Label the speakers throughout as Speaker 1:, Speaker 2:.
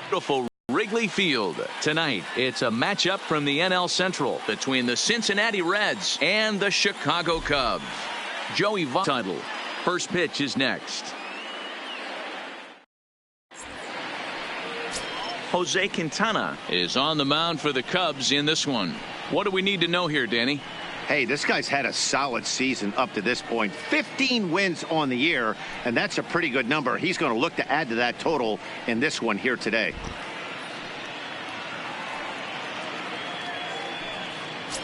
Speaker 1: Beautiful Wrigley Field. Tonight, it's a matchup from the NL Central between the Cincinnati Reds and the Chicago Cubs. Joey Votto. First pitch is next. Jose Quintana is on the mound for the Cubs in this one. What do we need to know here, Danny?
Speaker 2: Hey, this guy's had a solid season up to this point. 15 wins on the year, and that's a pretty good number. He's going to look to add to that total in this one here today.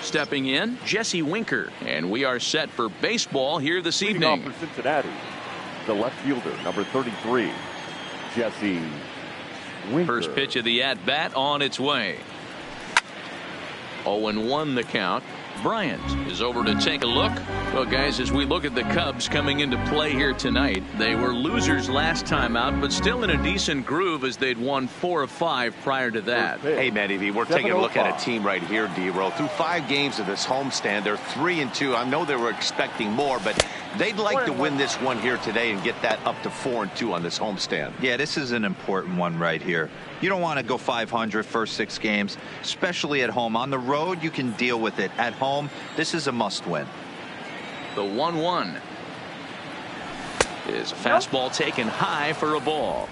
Speaker 1: Stepping in, Jesse Winker, and we are set for baseball here this evening.
Speaker 3: For Cincinnati, the left fielder, number 33, Jesse Winker.
Speaker 1: First pitch of the at-bat on its way. 0-1 the count. Bryant is over to take a look. Well, guys, as we look at the Cubs coming into play here tonight, they were losers last time out, but still in a decent groove as they'd won 4 of 5 prior to that.
Speaker 2: Hey, Matty V, we're taking a look at a team right here, D-Roll. Through 5 games of this homestand, they're 3-2. I know they were expecting more, but they'd like to win this one here today and get that up to 4-2 on this homestand.
Speaker 4: Yeah, this is an important one right here. You don't want to go 500 first 6 games, especially at home. On the road, you can deal with it. At home, this is a must-win.
Speaker 1: The 1-1 is a fastball taken high for a ball.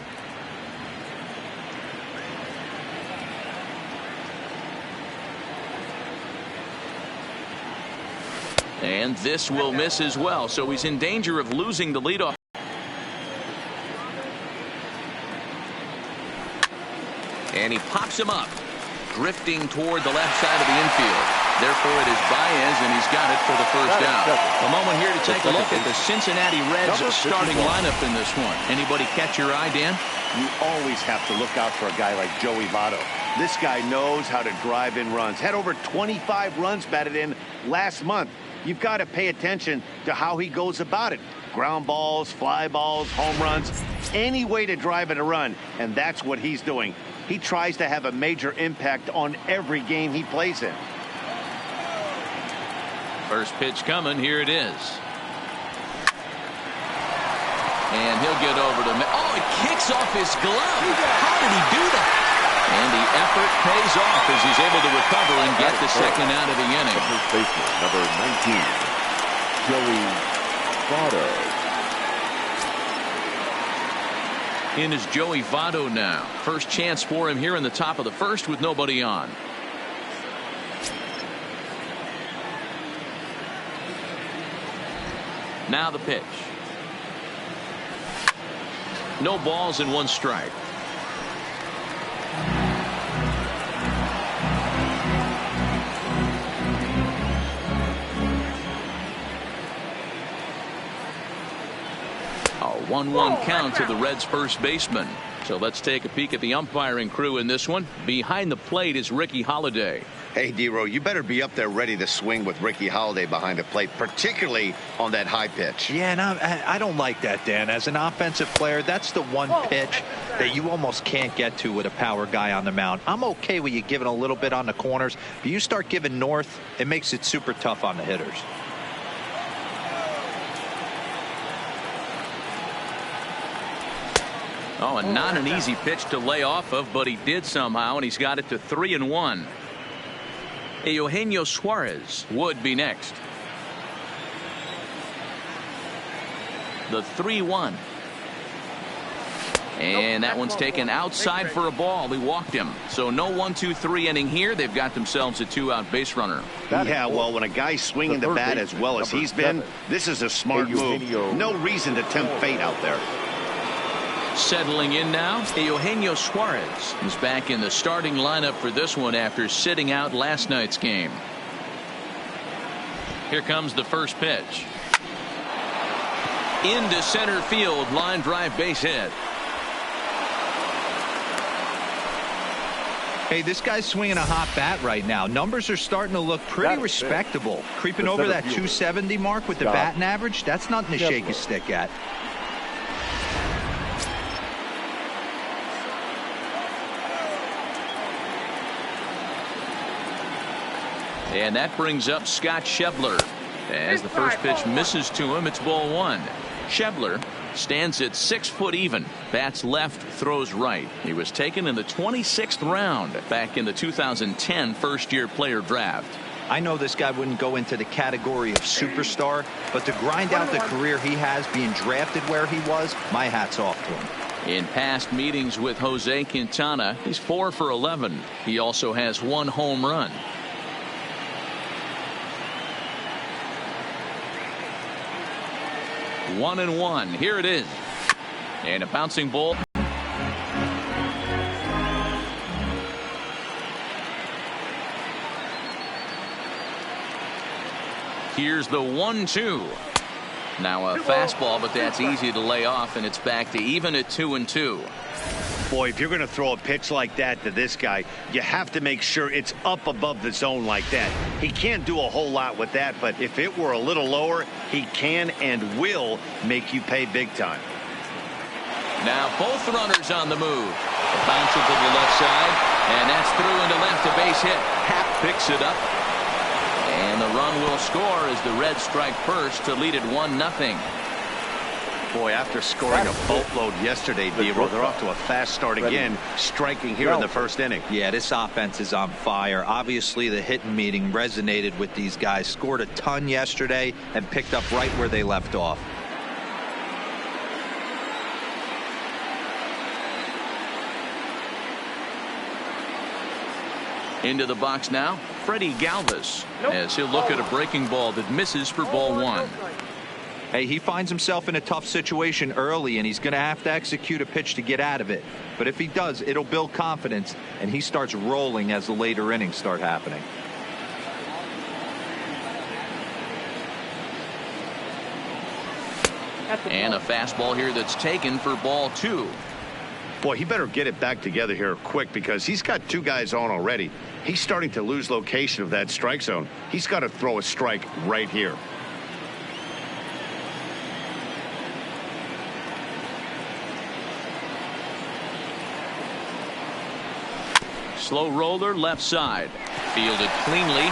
Speaker 1: And this will miss as well, so he's in danger of losing the leadoff. And he pops him up, drifting toward the left side of the infield. Therefore, it is Baez, and he's got it for the first out. A moment here to take a look at the Cincinnati Reds starting lineup in this one. Anybody catch your eye, Dan?
Speaker 2: You always have to look out for a guy like Joey Votto. This guy knows how to drive in runs. Had over 25 runs batted in last month. You've got to pay attention to how he goes about it. Ground balls, fly balls, home runs, any way to drive in a run, and that's what he's doing. He tries to have a major impact on every game he plays in.
Speaker 1: First pitch coming. Here it is. And he'll get over to... Oh, it kicks off his glove. How did he do that? And the effort pays off as he's able to recover and get the second out of the inning.
Speaker 3: First baseman, number 19, Joey Votto.
Speaker 1: In is Joey Votto now. First chance for him here in the top of the first with nobody on. Now the pitch. No balls and 1 strike. A 1-1 count to the Reds' first baseman. So let's take a peek at the umpiring crew in this one. Behind the plate is Ricky Holiday.
Speaker 2: Hey, D-Row, you better be up there ready to swing with Ricky Holiday behind the plate, particularly on that high pitch.
Speaker 4: Yeah, and I don't like that, Dan. As an offensive player, that's the one pitch that you almost can't get to with a power guy on the mound. I'm okay with you giving a little bit on the corners, but you start giving north, it makes it super tough on the hitters.
Speaker 1: Oh, and not an easy pitch to lay off of, but he did somehow, and he's got it to 3-1. Eugenio Suarez would be next. The 3-1. And that one's taken outside for a ball. He walked him. So no 1-2-3 inning here. They've got themselves a 2-out base runner.
Speaker 2: Yeah, well, when a guy's swinging the bat as well as he's been, this is a smart move. No reason to tempt fate out there.
Speaker 1: Settling in now, Eugenio Suarez is back in the starting lineup for this one after sitting out last night's game. Here comes the first pitch. Into center field, line drive, base hit.
Speaker 4: Hey, this guy's swinging a hot bat right now. Numbers are starting to look pretty respectable. Creeping over that 270 mark with the batting average, that's nothing to shake a stick at.
Speaker 1: And that brings up Scott Schebler. As the first pitch misses to him, it's ball 1. Schebler Stands at 6 foot even. Bats left, throws right. He was taken in the 26th round back in the 2010 first-year player draft.
Speaker 4: I know this guy wouldn't go into the category of superstar, but to grind out the career he has being drafted where he was, my hat's off to him.
Speaker 1: In past meetings with Jose Quintana, he's 4 for 11. He also has 1 home run. One and one. Here it is. And a bouncing ball. Here's the 1-2. Now a fastball, but that's easy to lay off, and it's back to even at 2-2.
Speaker 2: Boy, if you're going to throw a pitch like that to this guy, you have to make sure it's up above the zone like that. He can't do a whole lot with that, but if it were a little lower, he can and will make you pay big time.
Speaker 1: Now both runners on the move. A bounce it to the left side, and that's through into left, a base hit. Happ picks it up, and the run will score as the Reds strike first to lead it 1-0.
Speaker 2: Boy, after scoring a boatload yesterday, D-Roll, they're off to a fast start again, striking here in the first inning.
Speaker 4: Yeah, this offense is on fire. Obviously, the hitting meeting resonated with these guys. Scored a ton yesterday and picked up right where they left off.
Speaker 1: Into the box now, Freddie Galvis, as he'll look at a breaking ball that misses for ball 1.
Speaker 4: Hey, he finds himself in a tough situation early, and he's going to have to execute a pitch to get out of it. But if he does, it'll build confidence, and he starts rolling as the later innings start happening.
Speaker 1: And a fastball here that's taken for ball 2.
Speaker 2: Boy, he better get it back together here quick, because he's got 2 guys on already. He's starting to lose location of that strike zone. He's got to throw a strike right here.
Speaker 1: Slow roller left side. Fielded cleanly.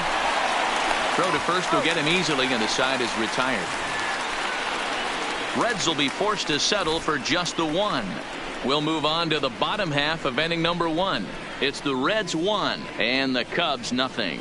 Speaker 1: Throw to first will get him easily, and the side is retired. Reds will be forced to settle for just the 1. We'll move on to the bottom half of inning number 1. It's the Reds 1 and the Cubs nothing.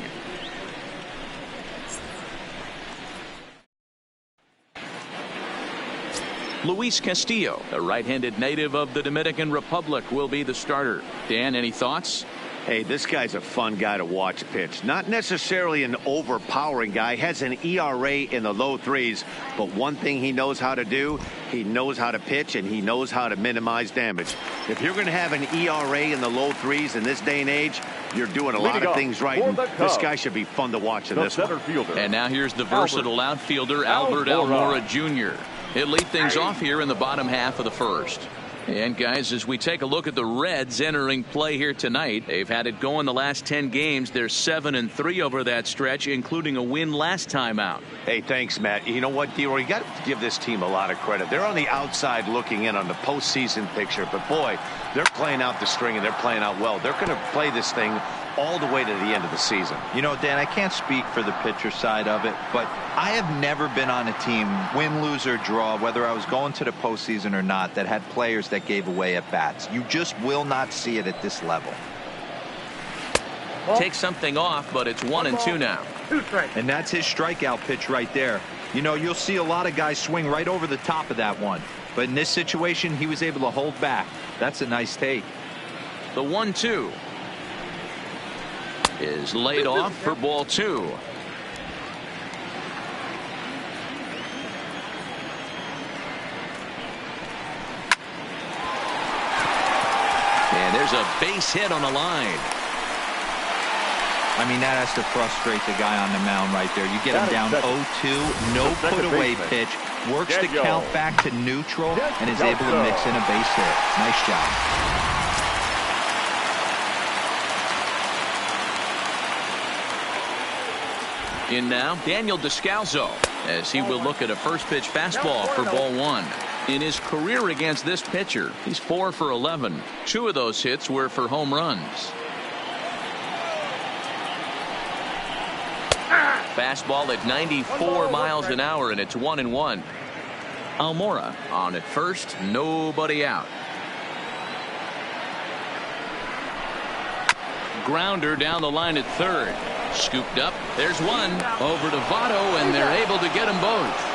Speaker 1: Luis Castillo, a right-handed native of the Dominican Republic, will be the starter. Dan, any thoughts?
Speaker 2: Hey, this guy's a fun guy to watch pitch. Not necessarily an overpowering guy. Has an ERA in the low 3s. But one thing he knows how to do, he knows how to pitch, and he knows how to minimize damage. If you're going to have an ERA in the low 3s in this day and age, you're doing a lot of things right. And this guy should be fun to watch in this one.
Speaker 1: And now here's the versatile outfielder, Albert Almora Jr. He'll lead things off here in the bottom half of the first. And guys, as we take a look at the Reds entering play here tonight, they've had it going the last 10 games. They're 7-3 over that stretch, including a win last time out.
Speaker 2: Hey, thanks, Matt. You know what, D-Roy, you got to give this team a lot of credit. They're on the outside looking in on the postseason picture, but boy, they're playing out the string and they're playing out well. They're going to play this thing all the way to the end of the season.
Speaker 4: You know, Dan, I can't speak for the pitcher side of it, but I have never been on a team, win, lose, or draw, whether I was going to the postseason or not, that had players that gave away at bats. You just will not see it at this level.
Speaker 1: Take something off, but it's 1-2 now.
Speaker 4: And that's his strikeout pitch right there. You know, you'll see a lot of guys swing right over the top of that one. But in this situation, he was able to hold back. That's a nice take.
Speaker 1: The 1-2 is laid off for ball 2. And there's a base hit on the line.
Speaker 4: I mean, that has to frustrate the guy on the mound right there. You get him down 0-2, no put away pitch, works the count back to neutral, and is able to mix in a base hit. Nice job.
Speaker 1: In now, Daniel Descalso, as he will look at a first pitch fastball for ball 1. In his career against this pitcher, he's 4 for 11. 2 of those hits were for home runs. Fastball at 94 miles an hour, and it's 1-1. Almora on at first, nobody out. Grounder down the line at third. Scooped up. There's one. Over to Votto, and they're able to get them both.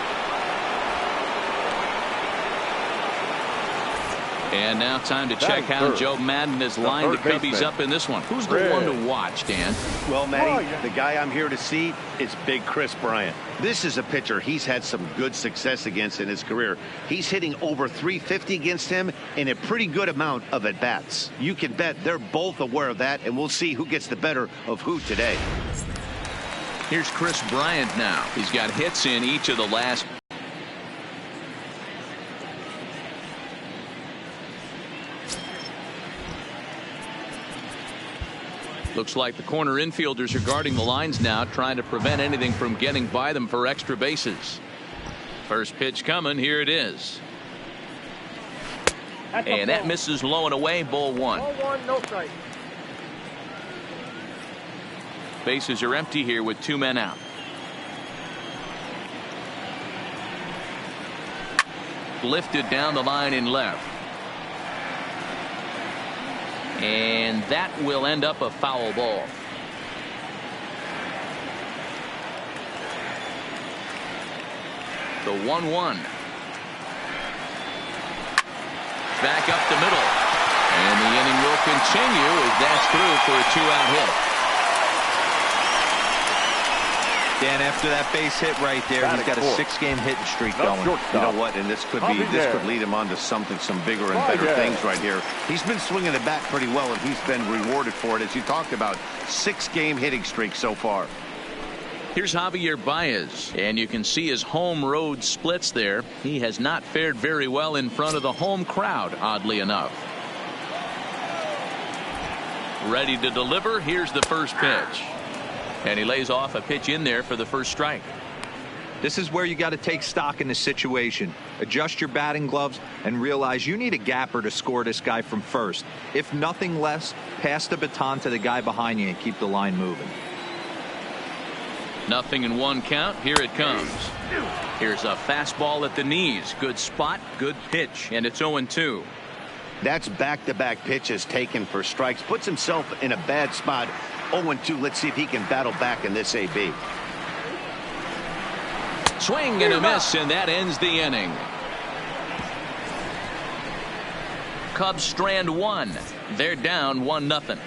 Speaker 1: And now time to check how Joe Madden has lined the Cubbies up in this one. Who's the one to watch, Dan?
Speaker 2: Well, Matty, the guy I'm here to see is Big Chris Bryant. This is a pitcher he's had some good success against in his career. He's hitting over 350 against him in a pretty good amount of at-bats. You can bet they're both aware of that, and we'll see who gets the better of who today.
Speaker 1: Here's Chris Bryant now. He's got hits in each of the last. Looks like the corner infielders are guarding the lines now, trying to prevent anything from getting by them for extra bases. First pitch coming. Here it is. And that misses low and away. Ball one.
Speaker 5: Ball one, no strike.
Speaker 1: Bases are empty here with 2 men out. Lifted down the line in left. And that will end up a foul ball. The 1-1. Back up the middle. And the inning will continue as that's through for a 2-out hit.
Speaker 4: Dan, after that base hit right there, he's got a 6-game hitting streak going.
Speaker 2: You know what? And this could lead him on to some bigger and better things right here. He's been swinging the bat pretty well, and he's been rewarded for it, as you talked about. 6-game hitting streak so far.
Speaker 1: Here's Javier Baez, and you can see his home road splits there. He has not fared very well in front of the home crowd, oddly enough. Ready to deliver. Here's the first pitch. And he lays off a pitch in there for the first strike.
Speaker 4: This is where you got to take stock in the situation. Adjust your batting gloves and realize you need a gapper to score this guy from first. If nothing less, pass the baton to the guy behind you and keep the line moving.
Speaker 1: 0-1 count. Here it comes. Here's a fastball at the knees. Good spot, good pitch, and it's 0-2.
Speaker 2: That's back-to-back pitches taken for strikes. Puts himself in a bad spot. 0-2. Let's see if he can battle back in this AB.
Speaker 1: Swing and a miss, and that ends the inning. Cubs strand 1. They're down 1-0.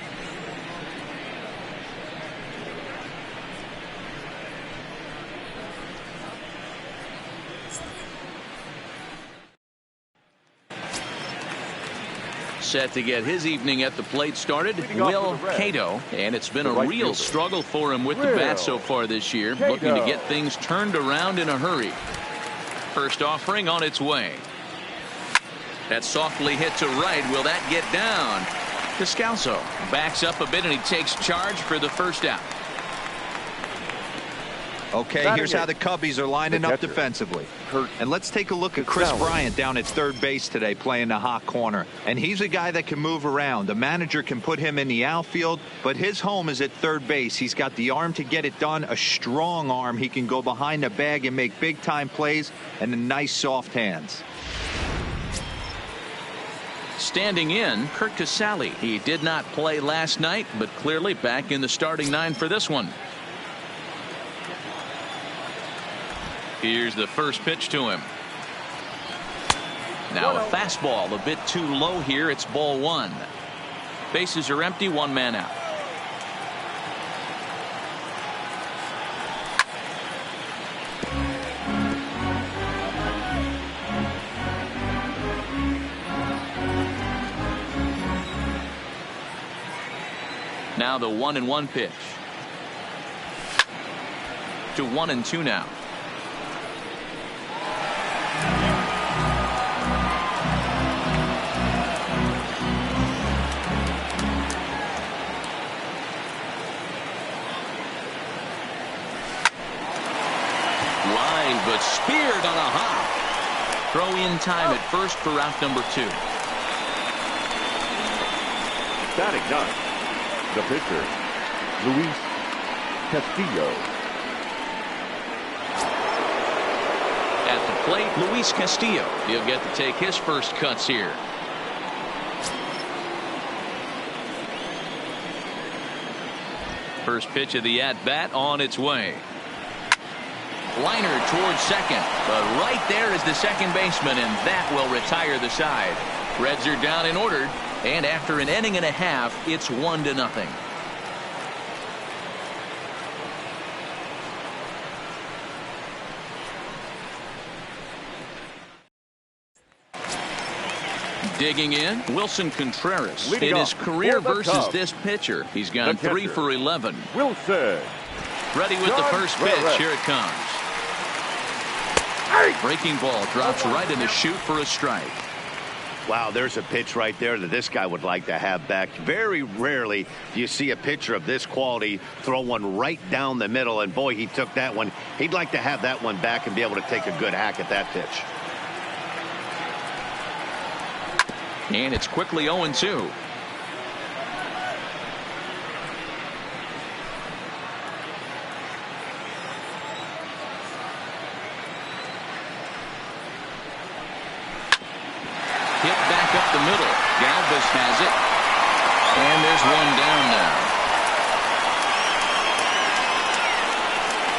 Speaker 1: Set to get his evening at the plate started, Will Cato, and it's been a real struggle for him with the bat so far this year, looking to get things turned around in a hurry. First offering on its way. That softly hit to right. Will that get down? Descalso backs up a bit, and he takes charge for the first out.
Speaker 4: Okay, here's how the Cubbies are lining up defensively. And let's take a look at Chris Bryant down at third base today, playing the hot corner. And he's a guy that can move around. The manager can put him in the outfield, but his home is at third base. He's got the arm to get it done, a strong arm. He can go behind the bag and make big-time plays, and the nice soft hands.
Speaker 1: Standing in, Kurt Casale. He did not play last night, but clearly back in the starting 9 for this one. Here's the first pitch to him. Now a fastball a bit too low here. It's ball 1. Bases are empty. 1 man out. Now the 1-1 pitch. To 1-2 now. But speared on a hop. Throw in time at first for out number 2.
Speaker 3: Batting 9, the pitcher, Luis Castillo.
Speaker 1: At the plate, Luis Castillo. He'll get to take his first cuts here. First pitch of the at-bat on its way. Liner towards second, but right there is the second baseman, and that will retire the side. Reds are down and ordered, and after an inning and a half, it's 1-0. Digging in, Wilson Contreras. In his career versus this pitcher, he's gone 3 for 11.
Speaker 3: Wilson.
Speaker 1: Ready with the first pitch. Here it comes. Breaking ball drops right in the chute for a strike.
Speaker 2: Wow, there's a pitch right there that this guy would like to have back. Very rarely do you see a pitcher of this quality throw one right down the middle, and boy, he took that one. He'd like to have that one back and be able to take a good hack at that pitch.
Speaker 1: And it's quickly 0-2. Hit back up the middle. Galvis has it. And there's one down now.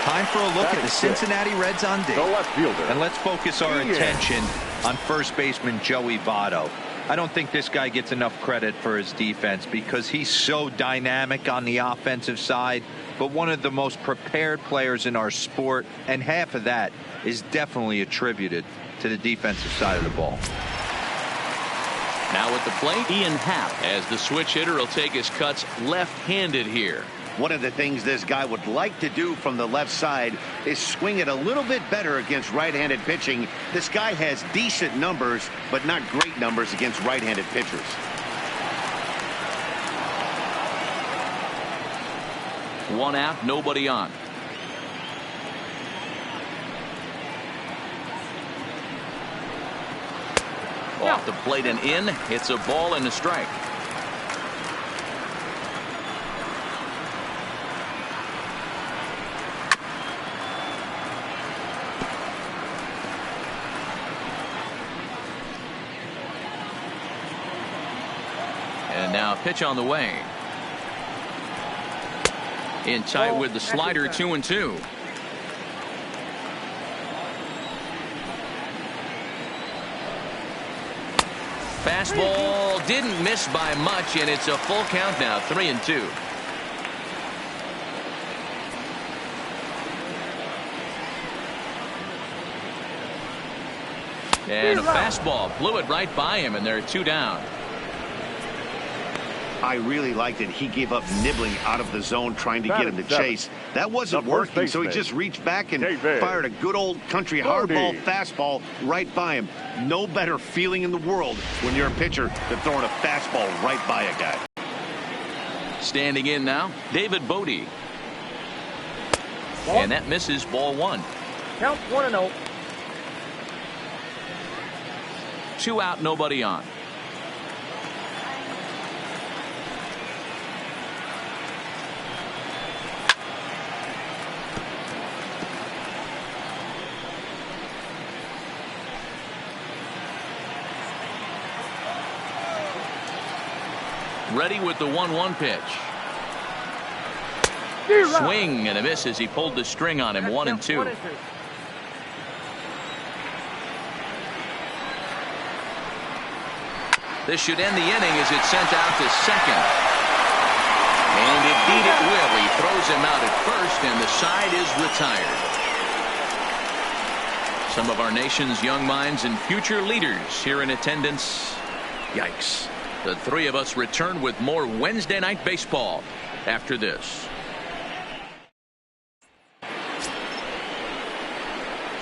Speaker 4: Time for a look at the Cincinnati Reds on D.
Speaker 3: The left fielder.
Speaker 4: And let's focus our attention on first baseman Joey Votto. I don't think this guy gets enough credit for his defense because he's so dynamic on the offensive side, but one of the most prepared players in our sport, and half of that is definitely attributed to the defensive side of the ball.
Speaker 1: Now at the plate, Ian Happ, as the switch hitter will take his cuts left-handed here.
Speaker 2: One of the things this guy would like to do from the left side is swing it a little bit better against right-handed pitching. This guy has decent numbers, but not great numbers against right-handed pitchers.
Speaker 1: One out, nobody on. Off the plate and in. It's a ball and a strike. And now pitch on the way. In tight with the slider, 2-2. Fastball didn't miss by much, and it's a full count now, 3-2. And a fastball blew it right by him, and there are 2 down.
Speaker 2: I really liked it. He gave up nibbling out of the zone trying to get him to chase. That wasn't working, so he just reached back and fired a good old country hardball fastball right by him. No better feeling in the world when you're a pitcher than throwing a fastball right by a guy.
Speaker 1: Standing in now, David Bodie. And that misses, ball 1.
Speaker 5: Count 1-0.
Speaker 1: 2 out, nobody on. Ready with the 1-1 pitch. Swing and a miss as he pulled the string on him. 1-2. This should end the inning as it's sent out to second. And indeed it will. He throws him out at first, and the side is retired. Some of our nation's young minds and future leaders here in attendance. Yikes. The 3 of us return with more Wednesday Night Baseball after this.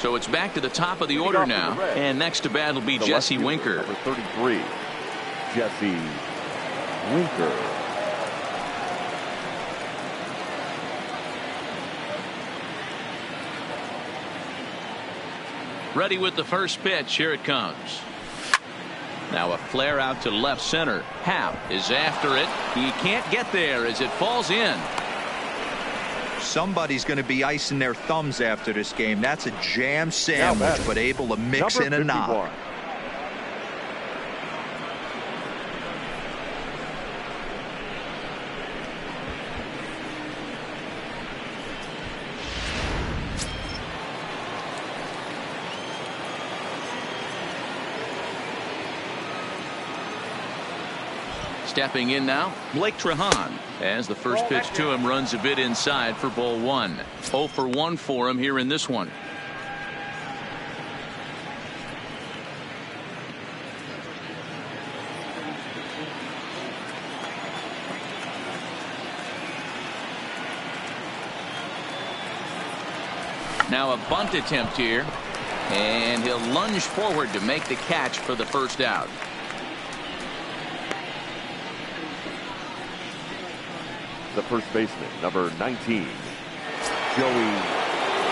Speaker 1: So it's back to the top of the order now. And next to bat will be Jesse Winker.
Speaker 3: Number 33, Jesse Winker.
Speaker 1: Ready with the first pitch. Here it comes. Now a flare out to left center. Happ is after it. He can't get there as it falls in.
Speaker 4: Somebody's going to be icing their thumbs after this game. That's a jam sandwich, but able to mix in a knock.
Speaker 1: Stepping in now, Blake Trahan, as the first pitch to him runs a bit inside for ball one. 0 for 1 for him here in this one. Now a bunt attempt here, and he'll lunge forward to make the catch for the first out.
Speaker 3: The first baseman, number 19, Joey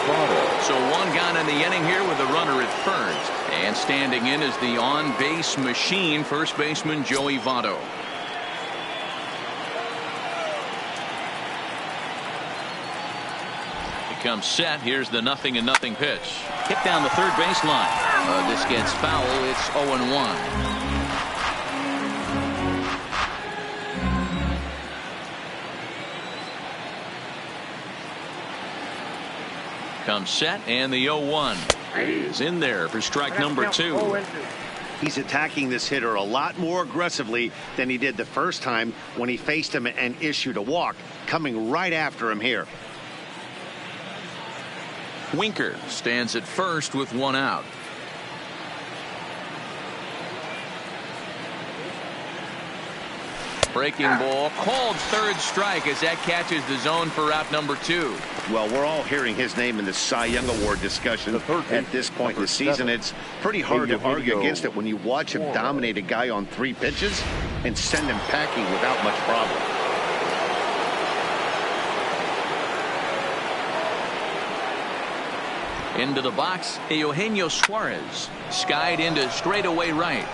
Speaker 3: Votto.
Speaker 1: So one gone in the inning here with a runner at first. And standing in is the on-base machine, first baseman Joey Votto. He comes set. Here's the 0-0 pitch. Hit down the third baseline. This gets foul. It's 0-1. Comes set, and the 0-1 is in there for strike number 2.
Speaker 2: He's attacking this hitter a lot more aggressively than he did the first time when he faced him and issued a walk, coming right after him here.
Speaker 1: Winker stands at first with one out. Breaking ball, called third strike as that catches the zone for out number 2.
Speaker 2: Well, we're all hearing his name in the Cy Young Award discussion at this point in the season. It's pretty hard to argue against it when you watch him dominate a guy on 3 pitches and send him packing without much problem.
Speaker 1: Into the box, Eugenio Suarez skied into straightaway right.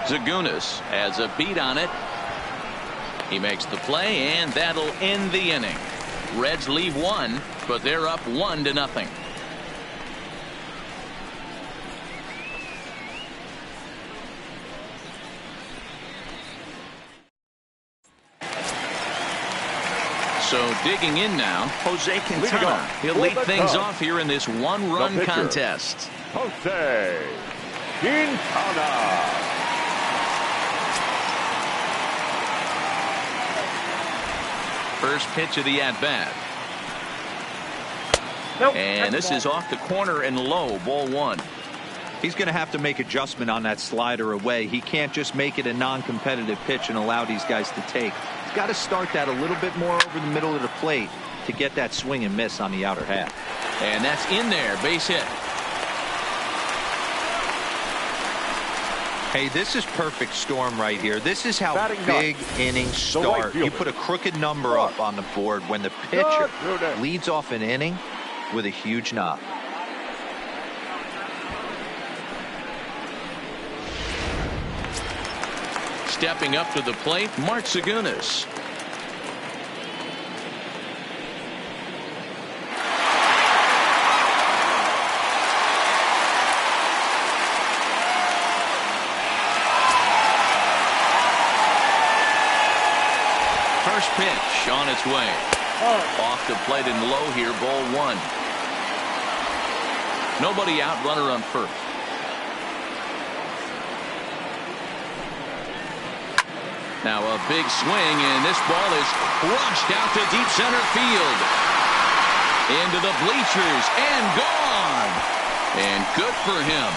Speaker 1: Zagunis has a beat on it. He makes the play, and that'll end the inning. Reds leave one, but they're up 1-0. So digging in now, Jose Quintana. He'll lead things off here in this one-run contest.
Speaker 3: Jose Quintana.
Speaker 1: First pitch of the at-bat. And this is off the corner and low, ball 1.
Speaker 4: He's going to have to make adjustment on that slider away. He can't just make it a non-competitive pitch and allow these guys to take. He's got to start that a little bit more over the middle of the plate to get that swing and miss on the outer half.
Speaker 1: And that's in there, base hit.
Speaker 4: Hey, this is perfect storm right here. This is how big innings start. You put a crooked number up on the board when the pitcher leads off an inning with a huge knock.
Speaker 1: Stepping up to the plate, Mark Zagunis. First pitch on its way. Off the plate and low here, ball 1. Nobody out, runner on first. Now a big swing, and this ball is crushed out to deep center field. Into the bleachers and gone. And good for him.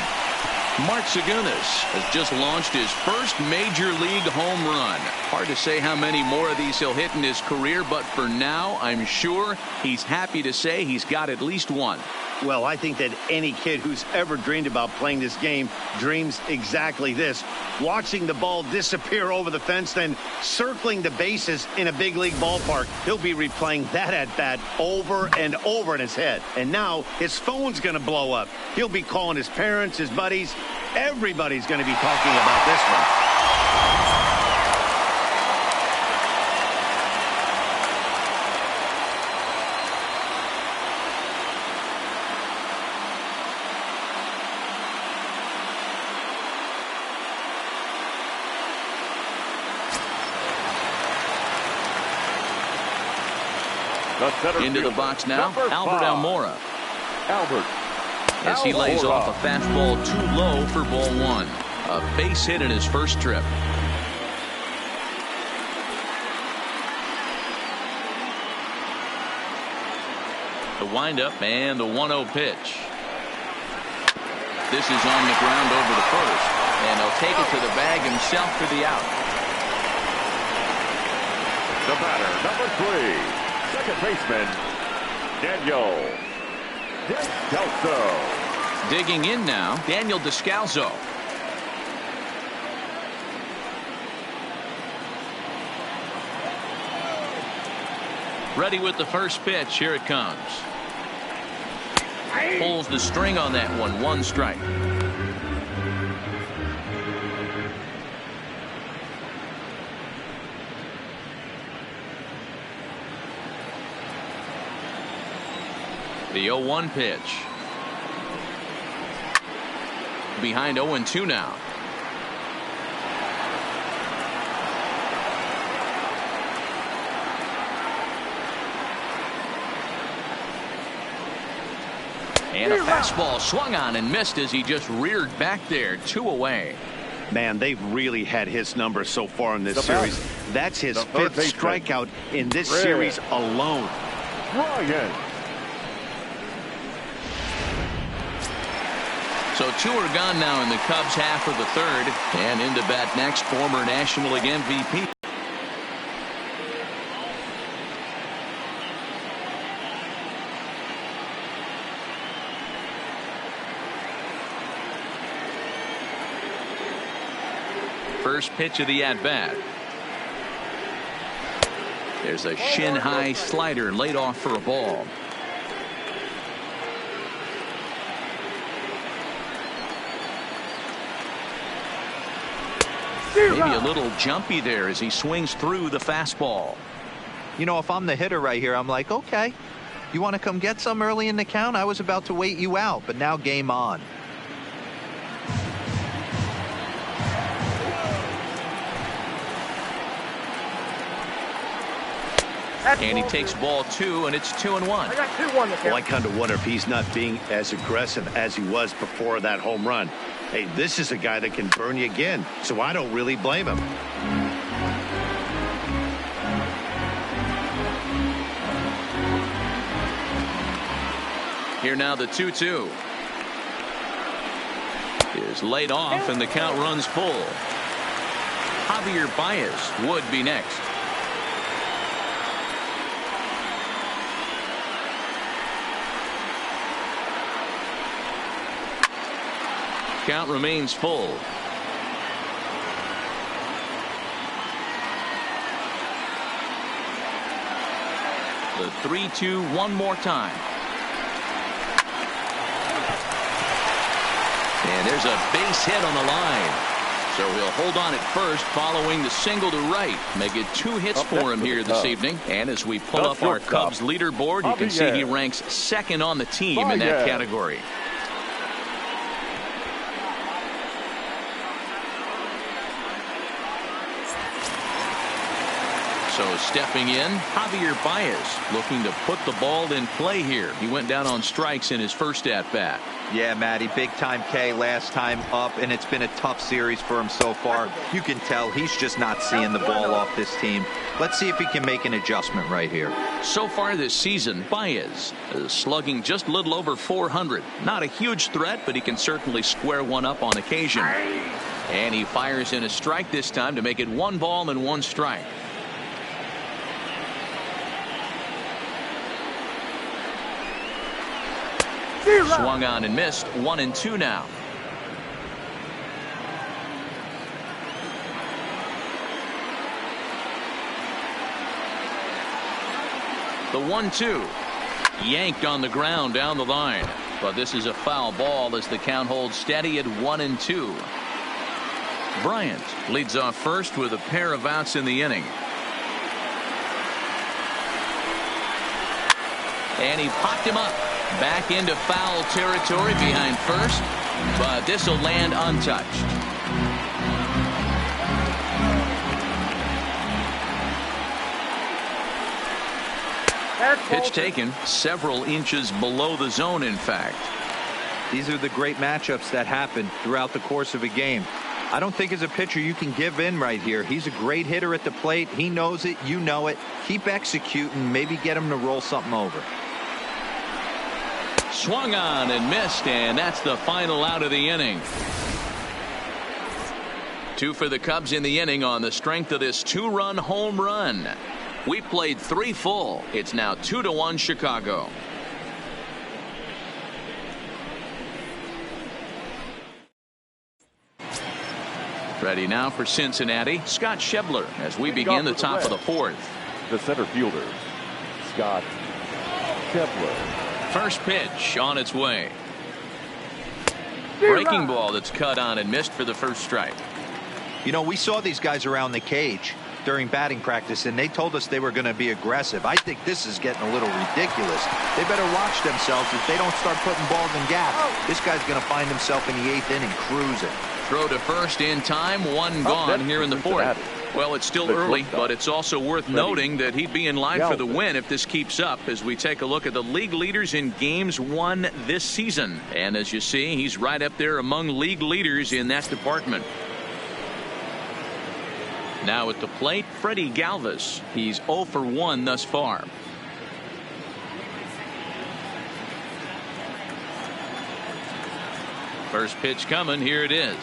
Speaker 1: Mark Zagunis has just launched his first major league home run. Hard to say how many more of these he'll hit in his career, but for now, I'm sure he's happy to say he's got at least one.
Speaker 2: Well, I think that any kid who's ever dreamed about playing this game dreams exactly this. Watching the ball disappear over the fence, then circling the bases in a big league ballpark. He'll be replaying that at-bat over and over in his head. And now his phone's going to blow up. He'll be calling his parents, his buddies. Everybody's going to be talking about this one.
Speaker 1: Into the box now, Albert Almora.
Speaker 3: Albert.
Speaker 1: As he lays off a fastball too low for ball one. A base hit in his first trip. The windup and the 1-0 pitch. This is on the ground over the first, and he'll take it to the bag himself for the out.
Speaker 3: The batter, number 3, second baseman, Daniel Descalso.
Speaker 1: Digging in now, Daniel Descalso. Ready with the first pitch. Here it comes. Pulls the string on that one. 1 strike. The 0-1 pitch. Behind 0-2 now. And a fastball swung on and missed as he just reared back there. 2 away.
Speaker 2: Man, they've really had his number so far in this series. That's his 5th strikeout in this series alone.
Speaker 3: Ryan.
Speaker 1: So 2 are gone now in the Cubs half of the 3rd. And into bat next, former National League MVP. First pitch of the at-bat. There's a shin-high slider laid off for a ball. Maybe a little jumpy there as he swings through the fastball.
Speaker 4: You know, if I'm the hitter right here, I'm like, okay, you want to come get some early in the count? I was about to wait you out, but now game on.
Speaker 1: And he takes ball 2, and it's 2-1.
Speaker 2: Well, I kind of wonder if he's not being as aggressive as he was before that home run. Hey, this is a guy that can burn you again, so I don't really blame him.
Speaker 1: Here now the 2-2 is laid off, and the count runs full. Javier Baez would be next. Count remains full. The 3-2 one more time. And there's a base hit on the line. So he'll hold on at first following the single to right. Make it 2 hits for him here this evening. And as we pull up our Cubs leaderboard, you can see he ranks 2nd on the team in that category. So stepping in, Javier Baez looking to put the ball in play here. He went down on strikes in his first at-bat.
Speaker 4: Yeah, Matty, big time K last time up, and it's been a tough series for him so far. You can tell he's just not seeing the ball off this team. Let's see if he can make an adjustment right here.
Speaker 1: So far this season, Baez is slugging just a little over 400. Not a huge threat, but he can certainly square one up on occasion. And he fires in a strike this time to make it 1 ball and 1 strike. Swung on and missed. 1-2 now. The 1-2 yanked on the ground down the line, but this is a foul ball as the count holds steady at 1-2. Bryant leads off first with a pair of outs in the inning. And he popped him up. Back into foul territory behind first, but this will land untouched. Pitch taken several inches below the zone, in fact.
Speaker 4: These are the great matchups that happen throughout the course of a game. I don't think as a pitcher you can give in right here. He's a great hitter at the plate. He knows it. You know it. Keep executing. Maybe get him to roll something over.
Speaker 1: Swung on and missed, and that's the final out of the inning. 2 for the Cubs in the inning on the strength of this 2-run home run. We played 3 full. It's now 2-1 Chicago. Ready now for Cincinnati, Scott Schebler, as we begin the top of the 4th.
Speaker 3: The center fielder, Scott Schebler.
Speaker 1: First pitch on its way. Breaking ball that's cut on and missed for the first strike.
Speaker 4: You know, we saw these guys around the cage during batting practice, and they told us they were going to be aggressive. I think this is getting a little ridiculous. They better watch themselves if they don't start putting balls in gaps. This guy's going to find himself in the 8th inning cruising.
Speaker 1: Throw to first in time, 1 gone here in the 4th. Well, it's still early, but it's also worth noting that he'd be in line for the win if this keeps up, as we take a look at the league leaders in games won this season. And as you see, he's right up there among league leaders in that department. Now at the plate, Freddie Galvis. He's 0 for 1 thus far. First pitch coming. Here it is.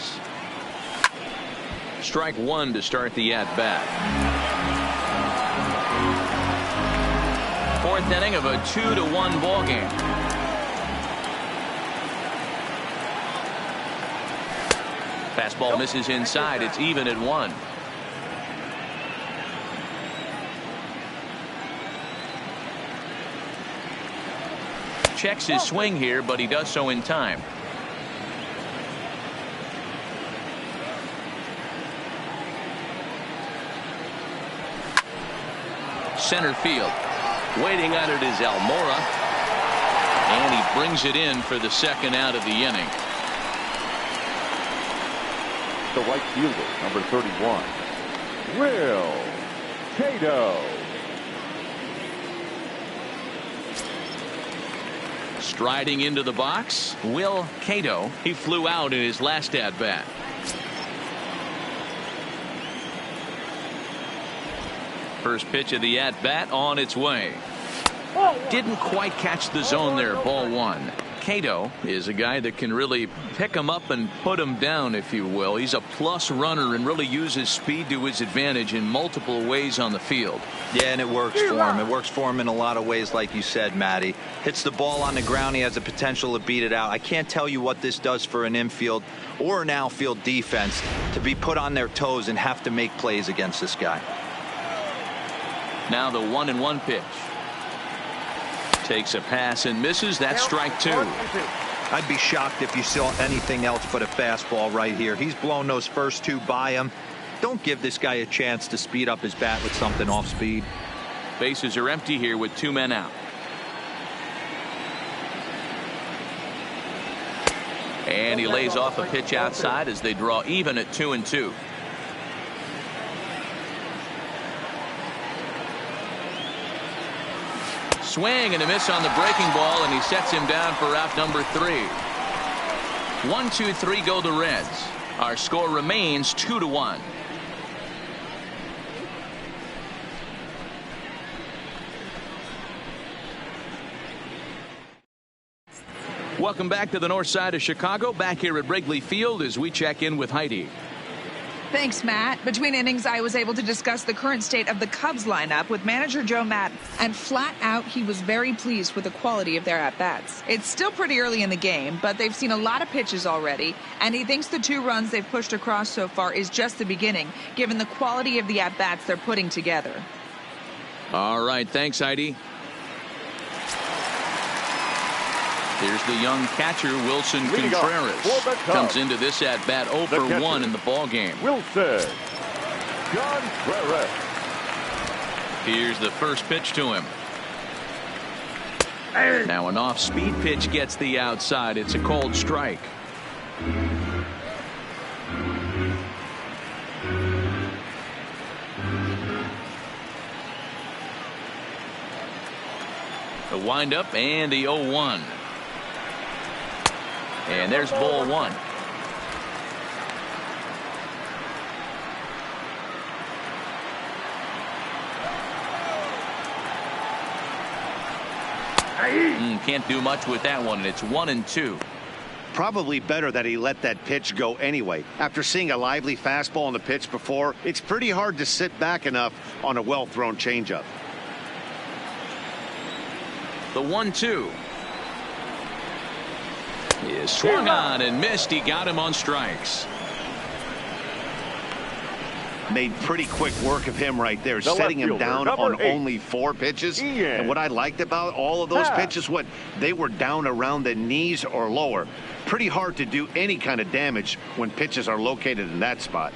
Speaker 1: Strike 1 to start the at-bat. 4th inning of a 2-1 ball game. Fastball misses inside. It's even at 1. Checks his swing here, but he does so in time. Center field. Waiting on it is Almora. And he brings it in for the 2nd out of the inning.
Speaker 3: The right fielder, number 31, Will Cato.
Speaker 1: Striding into the box, Will Cato. He flew out in his last at-bat. First pitch of the at-bat on its way. Didn't quite catch the zone there. Ball 1. Cato is a guy that can really pick him up and put him down, if you will. He's a plus runner and really uses speed to his advantage in multiple ways on the field.
Speaker 4: Yeah, and it works for him. It works for him in a lot of ways, like you said, Matty. Hits the ball on the ground. He has the potential to beat it out. I can't tell you what this does for an infield or an outfield defense to be put on their toes and have to make plays against this guy.
Speaker 1: Now the 1-1 pitch. Takes a pass and misses. That's strike 2.
Speaker 4: I'd be shocked if you saw anything else but a fastball right here. He's blown those first 2 by him. Don't give this guy a chance to speed up his bat with something off speed.
Speaker 1: Bases are empty here with 2 men out. And he lays off a pitch outside as they draw even at 2-2. Swing and a miss on the breaking ball, and he sets him down for out number 3. 1-2-3 go the Reds. Our score remains 2-1. Welcome back to the north side of Chicago. Back here at Wrigley Field as we check in with Heidi.
Speaker 5: Thanks, Matt. Between innings, I was able to discuss the current state of the Cubs lineup with manager Joe Maddon, and flat out, he was very pleased with the quality of their at-bats. It's still pretty early in the game, but they've seen a lot of pitches already, and he thinks the 2 runs they've pushed across so far is just the beginning, given the quality of the at-bats they're putting together.
Speaker 1: All right, thanks, Heidi. Here's the young catcher, Wilson Contreras. Comes into this at-bat 0 for 1 in the ball game.
Speaker 3: Wilson Contreras.
Speaker 1: Here's the first pitch to him. Now an off-speed pitch gets the outside. It's a called strike. The windup and the 0-1. And there's ball one. Can't do much with that one, and it's 1-2.
Speaker 2: Probably better that he let that pitch go anyway. After seeing a lively fastball on the pitch before, it's pretty hard to sit back enough on a well-thrown changeup.
Speaker 1: The 1-2 is swung on and missed. He got him on strikes.
Speaker 2: Made pretty quick work of him right there, setting him down on only 4 pitches. And what I liked about all of those pitches, they were down around the knees or lower. Pretty hard to do any kind of damage when pitches are located in that spot.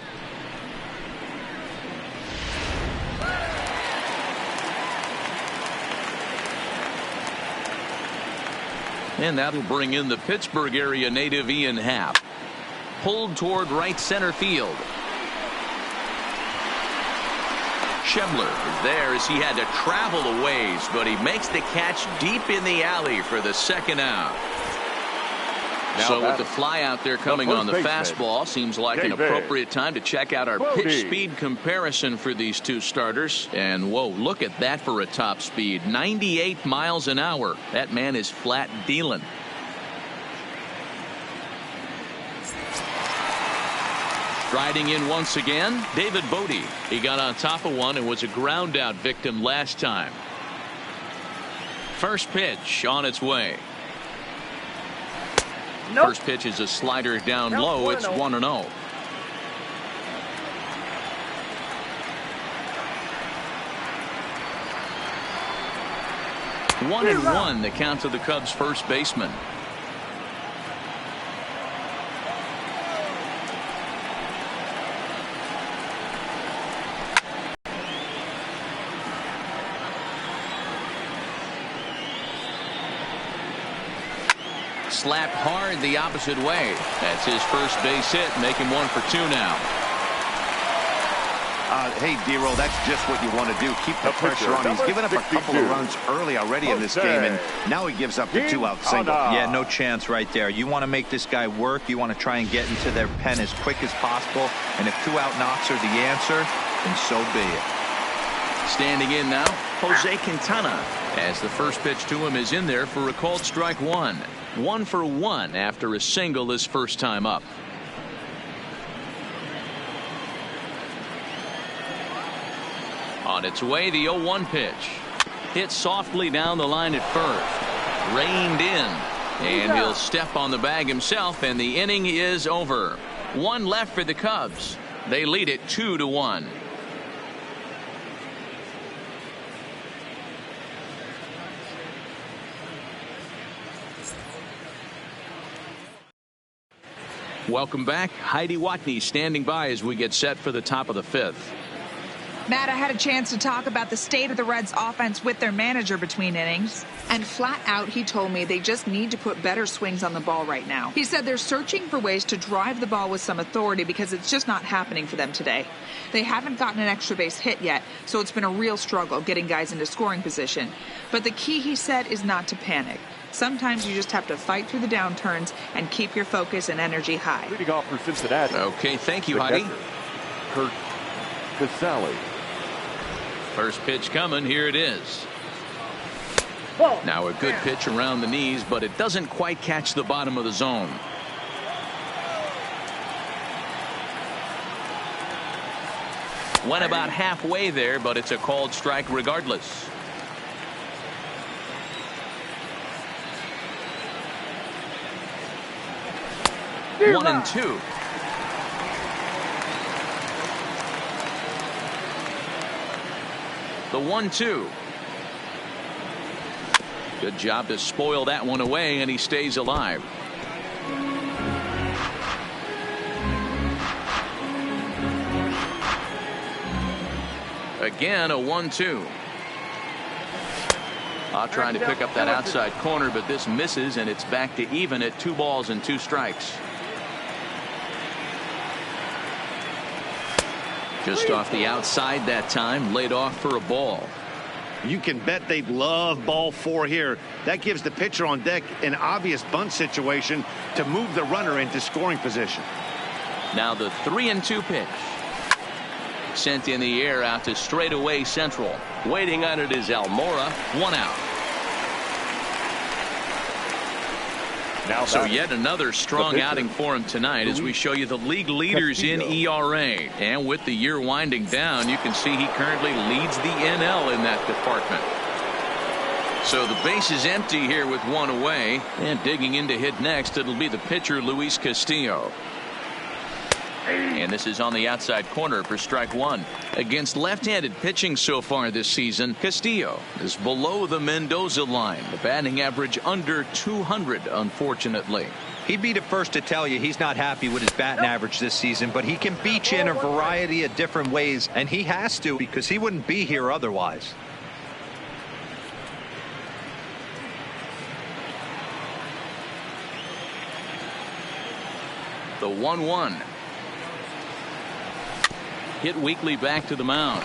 Speaker 1: And that'll bring in the Pittsburgh area native Ian Happ. Pulled toward right center field. Schebler is there as he had to travel a ways, but he makes the catch deep in the alley for the second out. So with the fly out there coming on the fastball, seems like an appropriate time to check out our pitch speed comparison for these two starters. And whoa, look at that for a top speed. 98 miles an hour. That man is flat dealing. Striding in once again, David Bodie. He got on top of one and was a ground out victim last time. First pitch on its way. Nope. First pitch is a slider down low. It's 1-0. One and one, the count to the Cubs first baseman. Slapped hard the opposite way. That's his first base hit, making 1 for 2 now.
Speaker 2: Hey, D-Roll, that's just what you want to do. Keep the pressure on. He's given up a couple of runs early already in this game, and now he gives up the 2-out single.
Speaker 4: Yeah, no chance right there. You want to make this guy work. You want to try and get into their pen as quick as possible, and if 2-out knocks are the answer, then so be it.
Speaker 1: Standing in now, Jose Quintana, as the first pitch to him is in there for a called strike one. 1 for 1 after a single his first time up. On its way, the 0-1 pitch. Hit softly down the line at first. Reined in. And he'll step on the bag himself, and the inning is over. 1 left for the Cubs. They lead it 2-1. Welcome back. Heidi Watney standing by as we get set for the top of the 5th.
Speaker 5: Matt, I had a chance to talk about the state of the Reds offense with their manager between innings. And flat out, he told me they just need to put better swings on the ball right now. He said they're searching for ways to drive the ball with some authority because it's just not happening for them today. They haven't gotten an extra base hit yet, so it's been a real struggle getting guys into scoring position. But the key, he said, is not to panic. Sometimes you just have to fight through the downturns and keep your focus and energy high.
Speaker 3: Leading off for Cincinnati.
Speaker 1: Okay, thank you, Heidi.
Speaker 3: Kurt Casale.
Speaker 1: First pitch coming. Here it is. Now a good pitch around the knees, but it doesn't quite catch the bottom of the zone. Went about halfway there, but it's a called strike regardless. One and two. The 1-2. Good job to spoil that one away, and he stays alive. Again, a 1-2. Trying to pick up that outside corner, but this misses, and it's back to even at 2 balls and 2 strikes. Just off the outside that time, laid off for a ball.
Speaker 2: You can bet they'd love ball 4 here. That gives the pitcher on deck an obvious bunt situation to move the runner into scoring position.
Speaker 1: Now the 3-2 pitch. Sent in the air out to straightaway central.
Speaker 6: Waiting on it is Almora.
Speaker 1: 1 out. So yet another strong outing for him tonight as we show you the league leaders in ERA. And with the year winding down, you can see he currently leads the NL in that department. So the base is empty here with 1 away. And digging in to hit next, it'll be the pitcher, Luis Castillo. And this is on the outside corner for strike 1. Against left-handed pitching so far this season, Castillo is below the Mendoza line. The batting average under 200, unfortunately.
Speaker 4: He'd be the first to tell you he's not happy with his batting average this season, but he can beat you in a variety of different ways, and he has to because he wouldn't be here otherwise.
Speaker 1: The 1-1. Hit weakly back to the mound.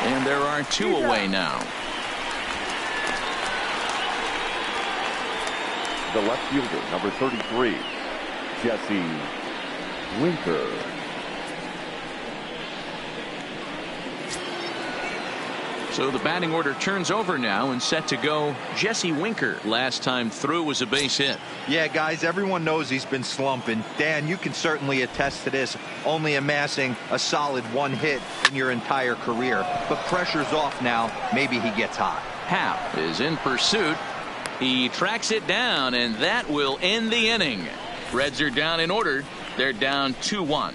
Speaker 1: And there are 2 away now.
Speaker 3: The left fielder, number 33, Jesse Winker.
Speaker 1: So the batting order turns over now and set to go Jesse Winker. Last time through was a base hit.
Speaker 4: Yeah, guys, everyone knows he's been slumping. Dan, you can certainly attest to this, only amassing a solid 1 hit in your entire career. But pressure's off now. Maybe he gets hot.
Speaker 1: Happ is in pursuit. He tracks it down, and that will end the inning. Reds are down in order. They're down 2-1.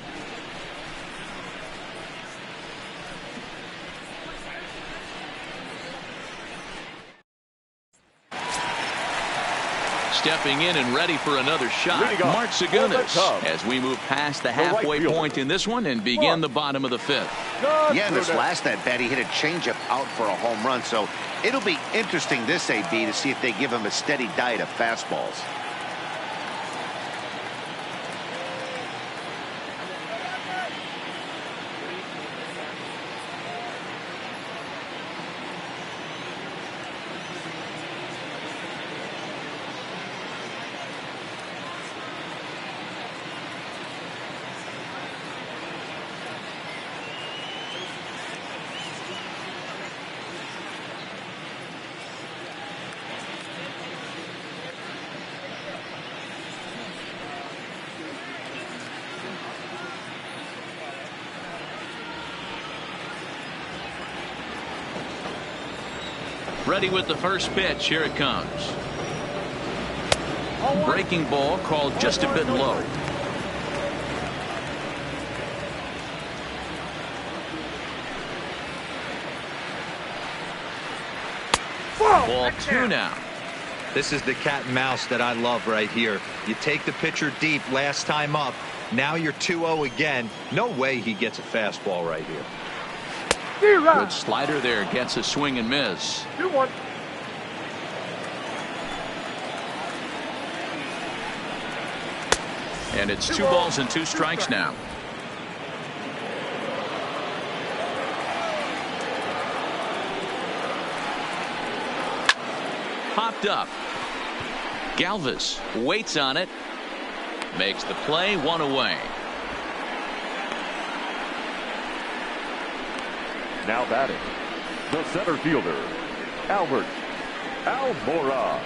Speaker 1: Stepping in and ready for another shot, Mark Segunas, as we move past the halfway point in this one and begin the bottom of the 5th.
Speaker 2: Yeah, in this last at bat, he hit a changeup out for a home run, so it'll be interesting this AB to see if they give him a steady diet of fastballs.
Speaker 1: Ready with the first pitch. Here it comes. Breaking ball called just a bit low. Ball 2 now.
Speaker 4: This is the cat and mouse that I love right here. You take the pitcher deep last time up. Now you're 2-0 again. No way he gets a fastball right here.
Speaker 1: Good slider there, gets a swing and miss.
Speaker 3: 2-1.
Speaker 1: And it's 2 balls and 2 strikes now. Popped up. Galvis waits on it. Makes the play, 1 away.
Speaker 3: Now batting, the center fielder, Albert Almora.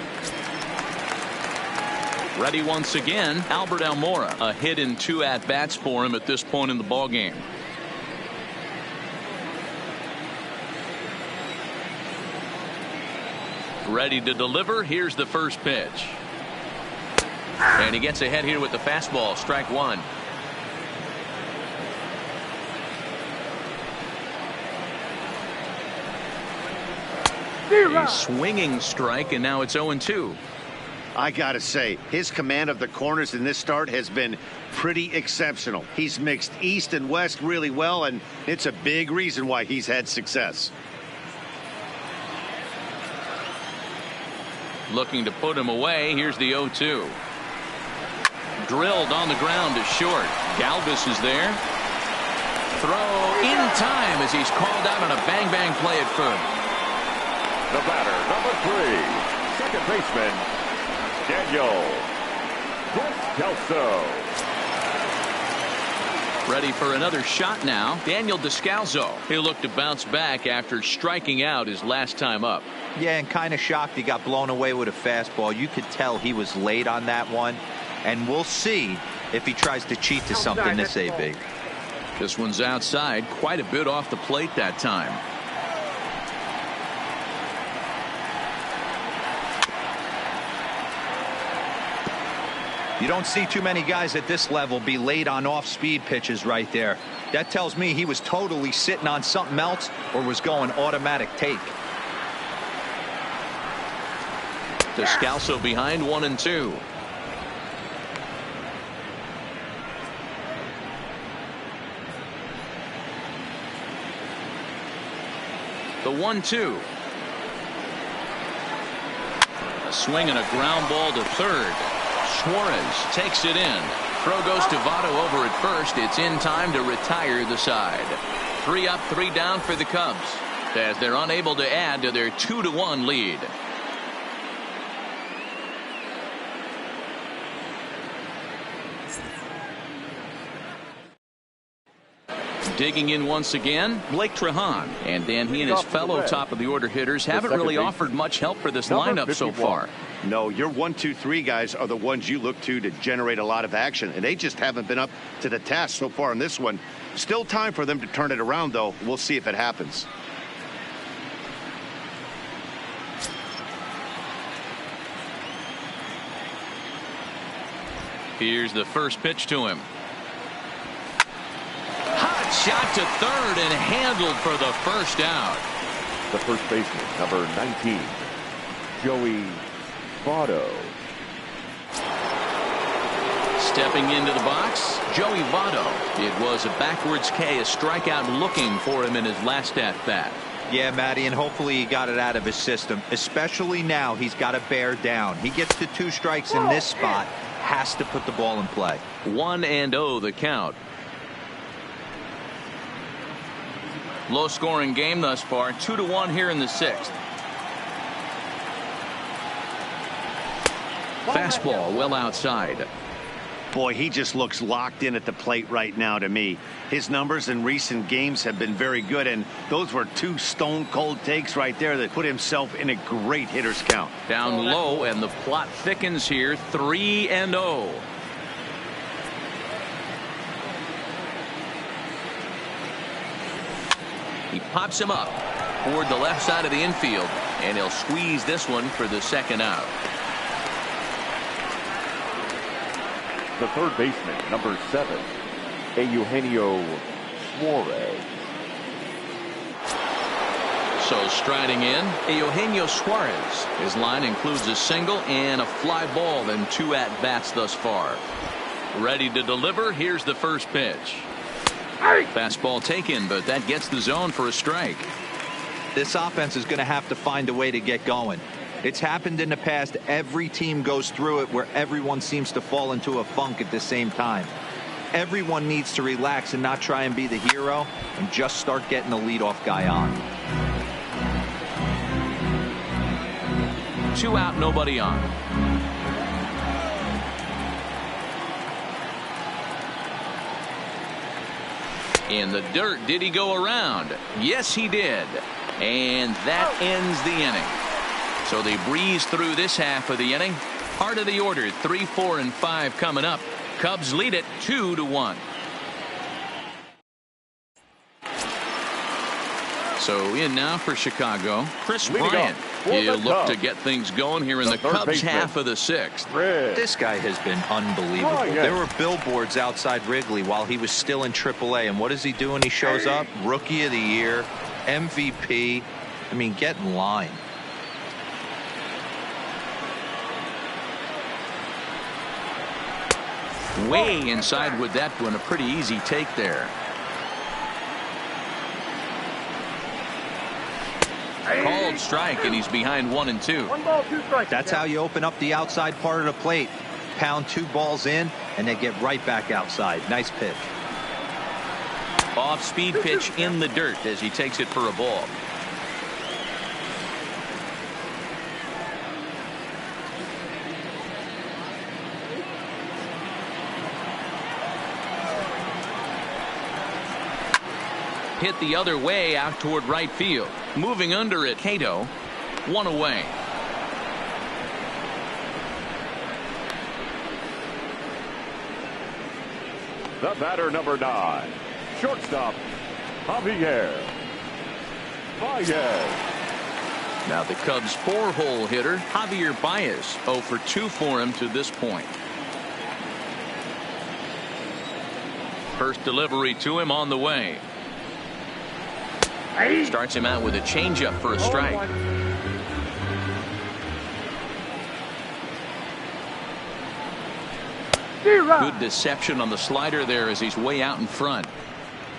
Speaker 1: Ready once again, Albert Almora. A hit in 2 at-bats for him at this point in the ballgame. Ready to deliver. Here's the first pitch. And he gets ahead here with the fastball. Strike 1. A swinging strike, and now it's 0-2.
Speaker 2: I gotta say, his command of the corners in this start has been pretty exceptional. He's mixed east and west really well, and it's a big reason why he's had success.
Speaker 1: Looking to put him away. Here's the 0-2. Drilled on the ground to short. Galvis is there. throw in time as he's called out on a bang-bang play at first.
Speaker 3: The batter, number 3, second baseman, Daniel Descalso.
Speaker 1: Ready for another shot now. Daniel Descalso. He'll look to bounce back after striking out his last time up.
Speaker 4: Yeah, and kind of shocked he got blown away with a fastball. You could tell he was late on that one. And we'll see if he tries to cheat to something this AB.
Speaker 1: This one's outside, quite a bit off the plate that time.
Speaker 4: You don't see too many guys at this level be late on off-speed pitches right there. That tells me he was totally sitting on something else or was going automatic take.
Speaker 1: Descalso behind 1-2. The 1-2. A swing and a ground ball to third. Suarez takes it in. Throw goes to Votto over at first. It's in time to retire the side. 3 up, 3 down for the Cubs as they're unable to add to their 2-1 lead. Digging in once again, Blake Trehan. And Dan, he and his fellow top of the order hitters haven't really offered much help for this lineup so far.
Speaker 2: No, your 1, 2, 3 guys are the ones you look to generate a lot of action, and they just haven't been up to the task so far in this one. Still time for them to turn it around, though. We'll see if it happens.
Speaker 1: Here's the first pitch to him. Hot shot to third and handled for the first out.
Speaker 3: The first baseman, number 19, Joey Votto.
Speaker 1: Stepping into the box, Joey Votto. It was a backwards K, a strikeout looking for him in his last at-bat.
Speaker 4: Yeah, Matty, and hopefully he got it out of his system. Especially now, he's got to bear down. He gets to 2 strikes in this spot, has to put the ball in play.
Speaker 1: 1-0 the count. Low-scoring game thus far, 2-1 here in the 6th. Fastball well outside.
Speaker 2: Boy, he just looks locked in at the plate right now to me. His numbers in recent games have been very good, and those were 2 stone-cold takes right there that put himself in a great hitter's count.
Speaker 1: Down low, and the plot thickens here, 3-0. He pops him up toward the left side of the infield, and he'll squeeze this one for the second out.
Speaker 3: The third baseman, number 7, Eugenio Suarez.
Speaker 1: So striding in, Eugenio Suarez. His line includes a single and a fly ball and 2 at-bats thus far. Ready to deliver. Here's the first pitch. Fastball taken, but that gets the zone for a strike.
Speaker 4: This offense is going to have to find a way to get going. It's happened in the past. Every team goes through it where everyone seems to fall into a funk at the same time. Everyone needs to relax and not try and be the hero and just start getting the leadoff guy on.
Speaker 1: 2 out, nobody on. In the dirt, did he go around? Yes, he did. And that ends the inning. So they breeze through this half of the inning. Part of the order, 3, 4, and 5 coming up. Cubs lead it 2-1. So in now for Chicago, Chris Bryant. He'll look to get things going here in the Cubs half of the 6th.
Speaker 4: This guy has been unbelievable. There were billboards outside Wrigley while he was still in AAA. And what does he do when he shows up? Rookie of the Year, MVP. I mean, get in line.
Speaker 1: Way inside with that one. A pretty easy take there. Called strike, and he's behind 1 and 2.
Speaker 7: 1 ball, 2 strikes.
Speaker 4: That's how you open up the outside part of the plate. Pound 2 balls in, and they get right back outside. Nice pitch.
Speaker 1: Off-speed pitch in the dirt as he takes it for a ball. Hit the other way out toward right field. Moving under it, Cato. One away.
Speaker 3: The batter, number 9, shortstop, Javier Baez.
Speaker 1: Now the Cubs' 4-hole hitter, Javier Baez, 0 for 2 for him to this point. First delivery to him on the way. Starts him out with a changeup for a strike. Good deception on the slider there as he's way out in front.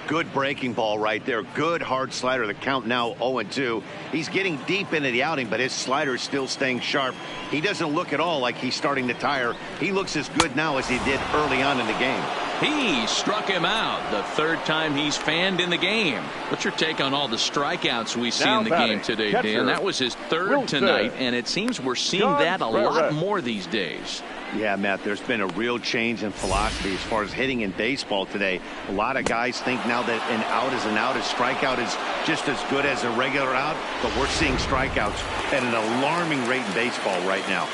Speaker 2: Good breaking ball right there. Good hard slider. The count now 0-2. He's getting deep into the outing, but his slider is still staying sharp. He doesn't look at all like he's starting to tire. He looks as good now as he did early on in the game.
Speaker 1: He struck him out the third time he's fanned in the game. What's your take on all the strikeouts we see in the game today, Dan? That was his third tonight, and it seems we're seeing that a lot more these days.
Speaker 2: Yeah, Matt, there's been a real change in philosophy as far as hitting in baseball today. A lot of guys think now that an out is an out, a strikeout is just as good as a regular out, but we're seeing strikeouts at an alarming rate in baseball right now.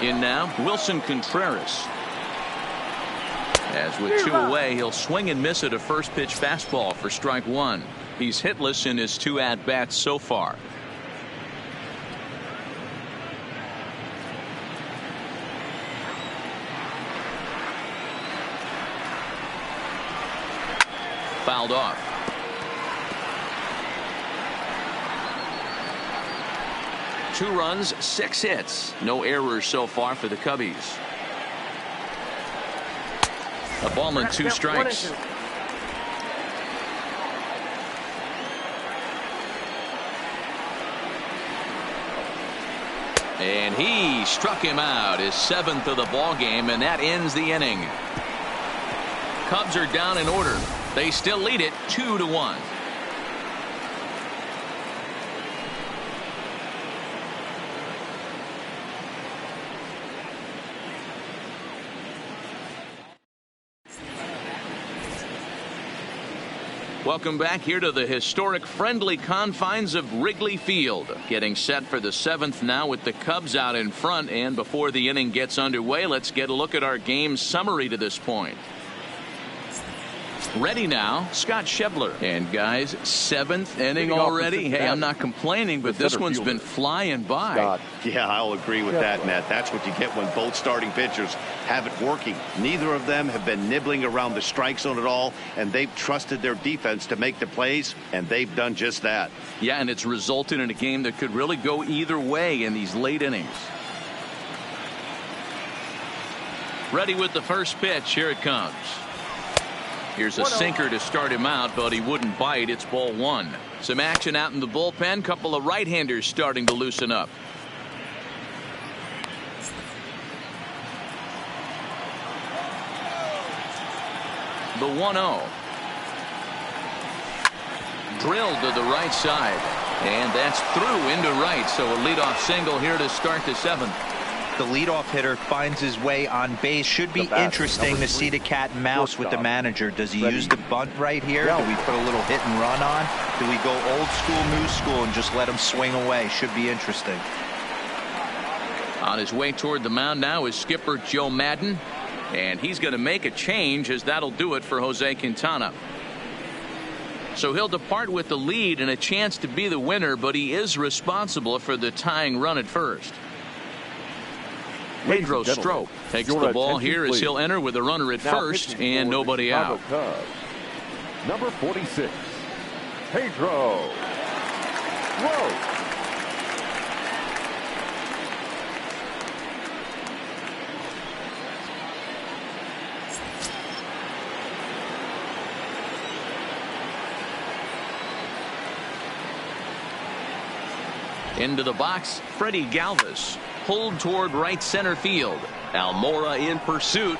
Speaker 1: In now, Wilson Contreras. As with 2 away, he'll swing and miss at a first pitch fastball for strike 1. He's hitless in his 2 at-bats so far. Fouled off. Two runs, 6 hits. No errors so far for the Cubbies. A ball and 2 strikes. And he struck him out, his 7th of the ball game, and that ends the inning. Cubs are down in order. They still lead it 2-1. Welcome back here to the historic friendly confines of Wrigley Field. Getting set for the 7th now with the Cubs out in front. And before the inning gets underway, let's get a look at our game summary to this point. Ready now, Scott Schebler. And guys, 7th inning already. Hey, I'm not complaining, but this one's been flying by.
Speaker 2: Yeah, I'll agree with that, Matt. That's what you get when both starting pitchers have it working. Neither of them have been nibbling around the strike zone at all, and they've trusted their defense to make the plays, and they've done just that.
Speaker 1: Yeah, and it's resulted in a game that could really go either way in these late innings. Ready with the first pitch. Here it comes. Here's a sinker to start him out, but he wouldn't bite. It's ball 1. Some action out in the bullpen. Couple of right-handers starting to loosen up. The 1-0. Drilled to the right side. And that's through into right. So a leadoff single here to start the 7th.
Speaker 4: The leadoff hitter finds his way on base. Should be interesting to see the cat and mouse with the manager. Does he use the bunt right here? Do we put a little hit and run on? Do we go old school, new school, and just let him swing away? Should be interesting.
Speaker 1: On his way toward the mound now is skipper Joe Maddon. And he's going to make a change, as that'll do it for Jose Quintana. So he'll depart with the lead and a chance to be the winner, but he is responsible for the tying run at first. Pedro Strop takes the ball here as he'll enter with a runner at first and nobody out.
Speaker 3: Number 46, Pedro Strop.
Speaker 1: Into the box, Freddie Galvis. Pulled toward right center field. Almora in pursuit.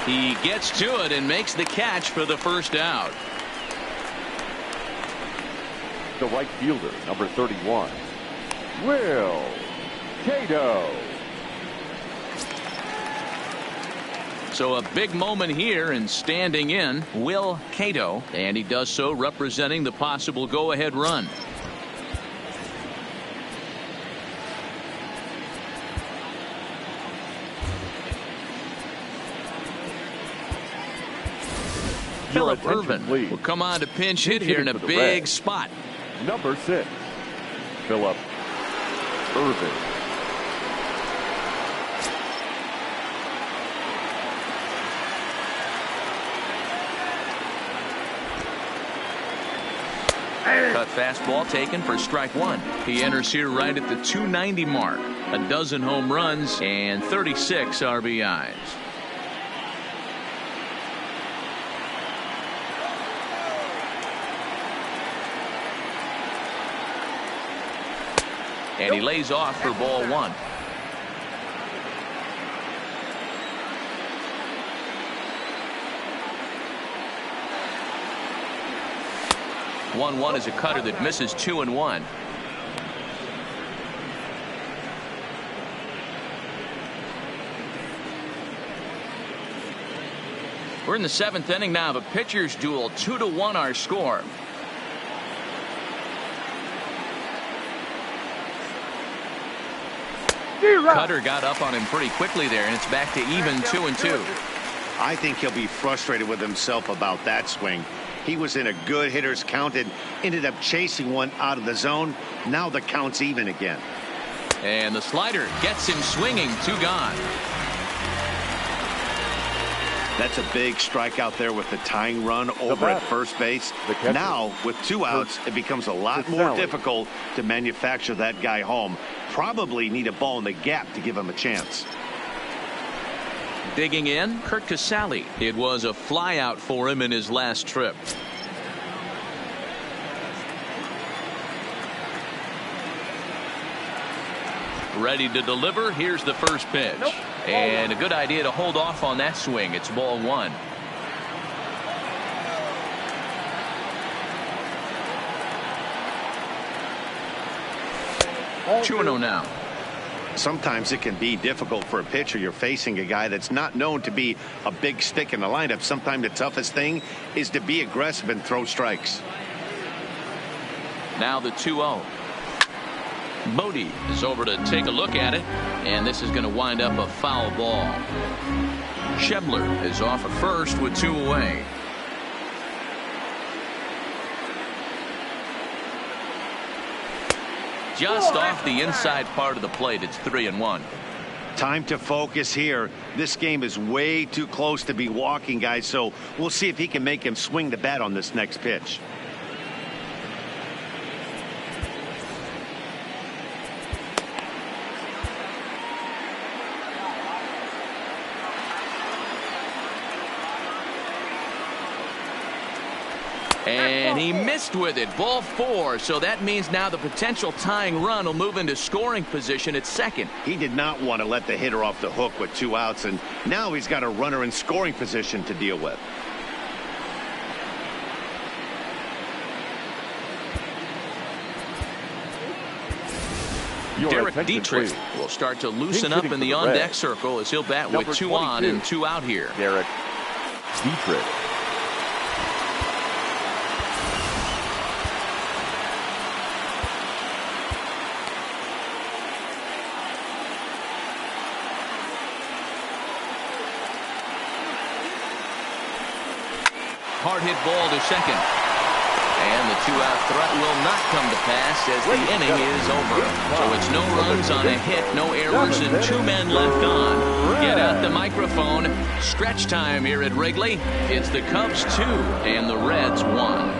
Speaker 1: He gets to it and makes the catch for the first out.
Speaker 3: The right fielder, number 31, Will Cato.
Speaker 1: So a big moment here, and standing in, Will Cato, and he does so representing the possible go-ahead run. Philip Irvin will come on to pinch hit here in a big spot.
Speaker 3: Number 6, Philip Irvin.
Speaker 1: Cut fastball taken for strike one. He enters here right at the 290 mark. A dozen home runs and 36 RBIs. And he lays off for ball one. One is a cutter that misses 2-1. We're in the 7th inning now of a pitcher's duel. 2-1 our score. Cutter got up on him pretty quickly there, and it's back to even 2-2.
Speaker 2: I think he'll be frustrated with himself about that swing. He was in a good hitter's count and ended up chasing one out of the zone. Now the count's even again.
Speaker 1: And the slider gets him swinging. 2 gone.
Speaker 2: That's a big strikeout there with the tying run over at first base. Now, with 2 outs, it becomes a lot more difficult to manufacture that guy home. Probably need a ball in the gap to give him a chance.
Speaker 1: Digging in, Kurt Casale. It was a fly out for him in his last trip. Ready to deliver. Here's the first pitch. And a good idea to hold off on that swing. It's ball one. Two and 0 now.
Speaker 2: Sometimes it can be difficult for a pitcher. You're facing a guy that's not known to be a big stick in the lineup. Sometimes the toughest thing is to be aggressive and throw strikes.
Speaker 1: Now the 2-0. Bodie is over to take a look at it, and this is going to wind up a foul ball. Schebler is off at first with 2 away. Just off the inside part of the plate. It's 3-1.
Speaker 2: Time to focus here. This game is way too close to be walking, guys, so we'll see if he can make him swing the bat on this next pitch.
Speaker 1: And he missed with it. Ball 4. So that means now the potential tying run will move into scoring position at second.
Speaker 2: He did not want to let the hitter off the hook with 2 outs, and now he's got a runner in scoring position to deal with.
Speaker 1: Derek Dietrich will start to loosen up in the on-deck circle as he'll bat with 2 on and 2 out here.
Speaker 3: Derek Dietrich.
Speaker 1: Hard hit ball to second. And the 2-out threat will not come to pass as the inning is over. So it's no runs on a hit, no errors, and 2 men left on. Get out the microphone. Stretch time here at Wrigley. It's the Cubs 2 and the Reds 1.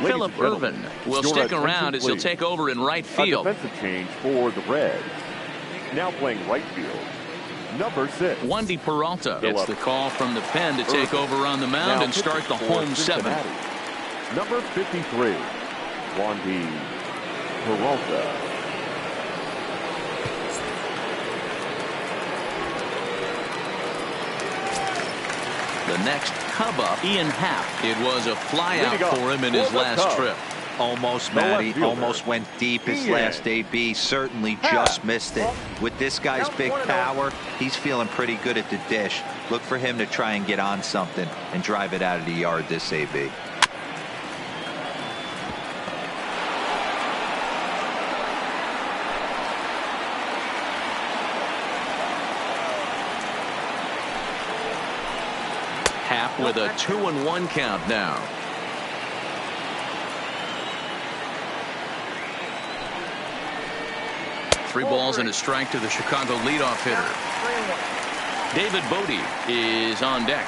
Speaker 1: Philip Irvin will stick around as he'll take over in right field.
Speaker 3: A defensive change for the Reds. Now playing right field, number 6.
Speaker 1: Wendy Peralta gets the call from the pen to take over on the mound
Speaker 3: Now
Speaker 1: and start the home 7.
Speaker 3: Number 53, Wendy Peralta.
Speaker 1: The next Cub up, Ian Happ. It was a flyout for him in his last trip.
Speaker 4: Almost, Matty. Almost went deep his last AB. Certainly just missed it. With this guy's big power, he's feeling pretty good at the dish. Look for him to try and get on something and drive it out of the yard this AB.
Speaker 1: Happ with a 2-1 count now. Three balls and a strike to the Chicago leadoff hitter. David Bodie is on deck.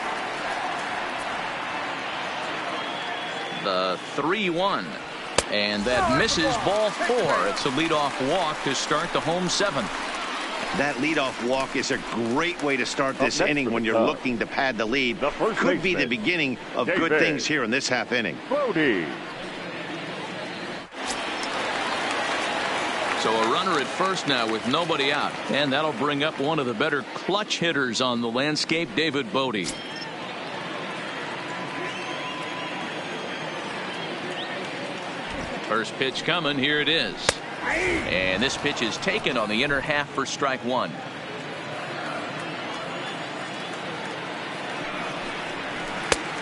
Speaker 1: The 3-1. And that misses, ball 4. It's a leadoff walk to start the home 7th.
Speaker 2: That leadoff walk is a great way to start this inning when you're looking to pad the lead. Could be the beginning of good things here in this half inning.
Speaker 3: Bodie.
Speaker 1: So a runner at first now with nobody out. And that'll bring up one of the better clutch hitters on the landscape, David Bodie. First pitch coming. Here it is. And this pitch is taken on the inner half for strike 1.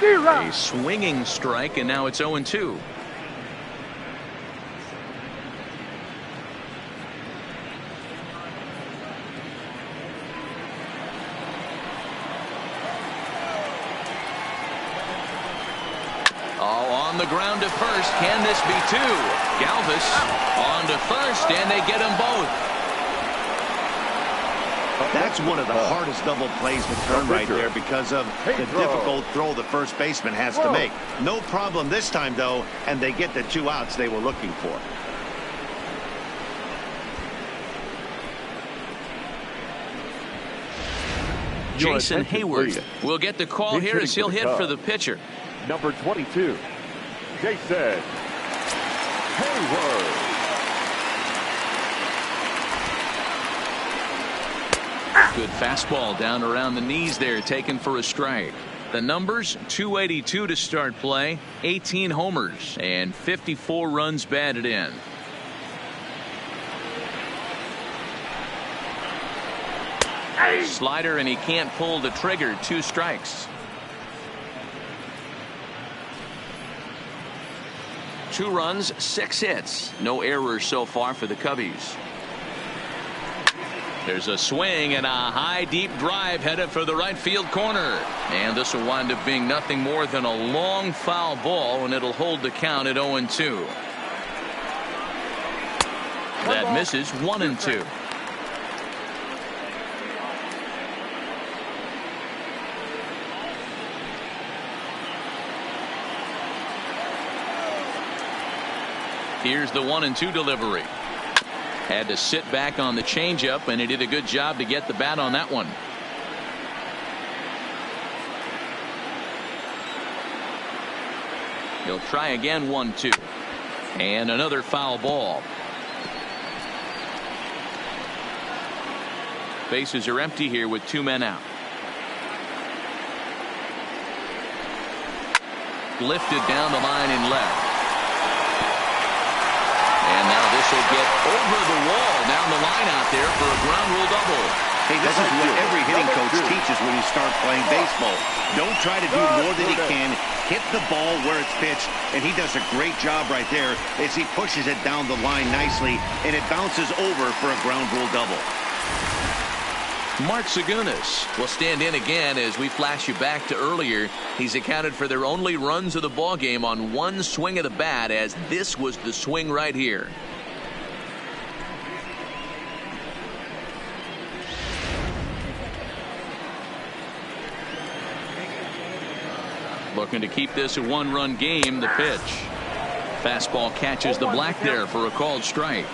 Speaker 1: A swinging strike, and now it's 0-2. On the ground to first. Can this be 2? Galvis on to first, and they get them both.
Speaker 2: That's one of the hardest double plays to turn right there because of the difficult throw the first baseman has to make. No problem this time, though, and they get the 2 outs they were looking for.
Speaker 1: Jason Hayward will get the call here as he'll hit for the pitcher.
Speaker 3: Number 22, Jason Hayward.
Speaker 1: Good fastball down around the knees there, taken for a strike. The numbers: 282 to start play, 18 homers, and 54 runs batted in. Slider, and he can't pull the trigger. 2 strikes. 2 runs, 6 hits. No errors so far for the Cubbies. There's a swing and a high deep drive headed for the right field corner. And this will wind up being nothing more than a long foul ball, and it'll hold the count at 0-2. That misses. 1-2. Here's the 1-2 delivery. Had to sit back on the changeup, and he did a good job to get the bat on that one. He'll try again. 1-2. And another foul ball. Bases are empty here with 2 men out. Lifted down the line in left. And now this will get over the wall down the line out there for a ground rule double.
Speaker 2: Hey, this is what every hitting coach teaches when you start playing baseball. Don't try to do more than he can. Hit the ball where it's pitched, and he does a great job right there as he pushes it down the line nicely, and it bounces over for a ground rule double.
Speaker 1: Mark Segunas will stand in again as we flash you back to earlier. He's accounted for their only runs of the ball game on 1 swing of the bat, as this was the swing right here. Looking to keep this a 1-run game. The pitch. Fastball catches the black there for a called strike.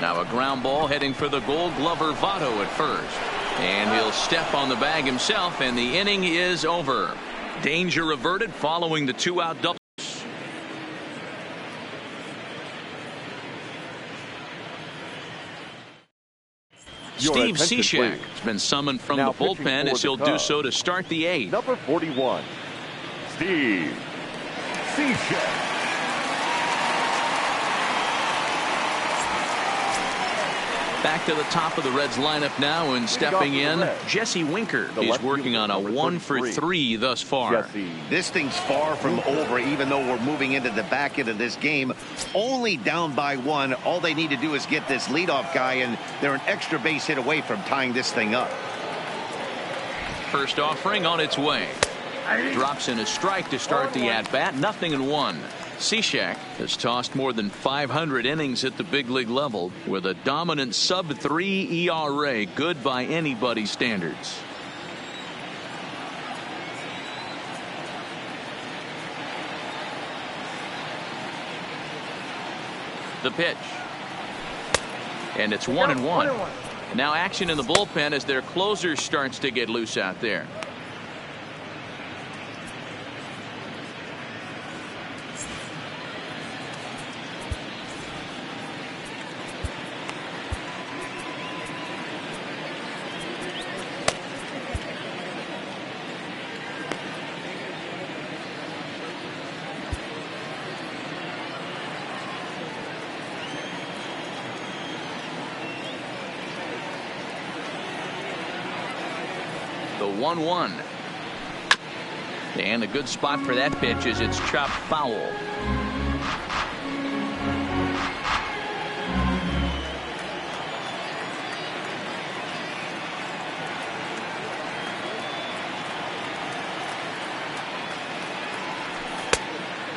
Speaker 1: Now a ground ball heading for the Gold Glover Votto at first. And he'll step on the bag himself, and the inning is over. Danger averted following the 2-out double. Steve Cishek has been summoned from the bullpen as he'll do so to start the 8th.
Speaker 3: Number 41, Steve Cishek.
Speaker 1: Back to the top of the Reds lineup now, and stepping in, Jesse Winker. He's working on a 1-for-3 thus far.
Speaker 2: This thing's far from over, even though we're moving into the back end of this game. Only down by 1. All they need to do is get this leadoff guy, and they're an extra base hit away from tying this thing up.
Speaker 1: First offering on its way. Drops in a strike to start the at-bat. 0-1. Cishek has tossed more than 500 innings at the big league level with a dominant sub-3 ERA, good by anybody's standards. The pitch. And it's 1-1. Now action in the bullpen as their closer starts to get loose out there. The 1-1. And a good spot for that pitch is it's chopped foul.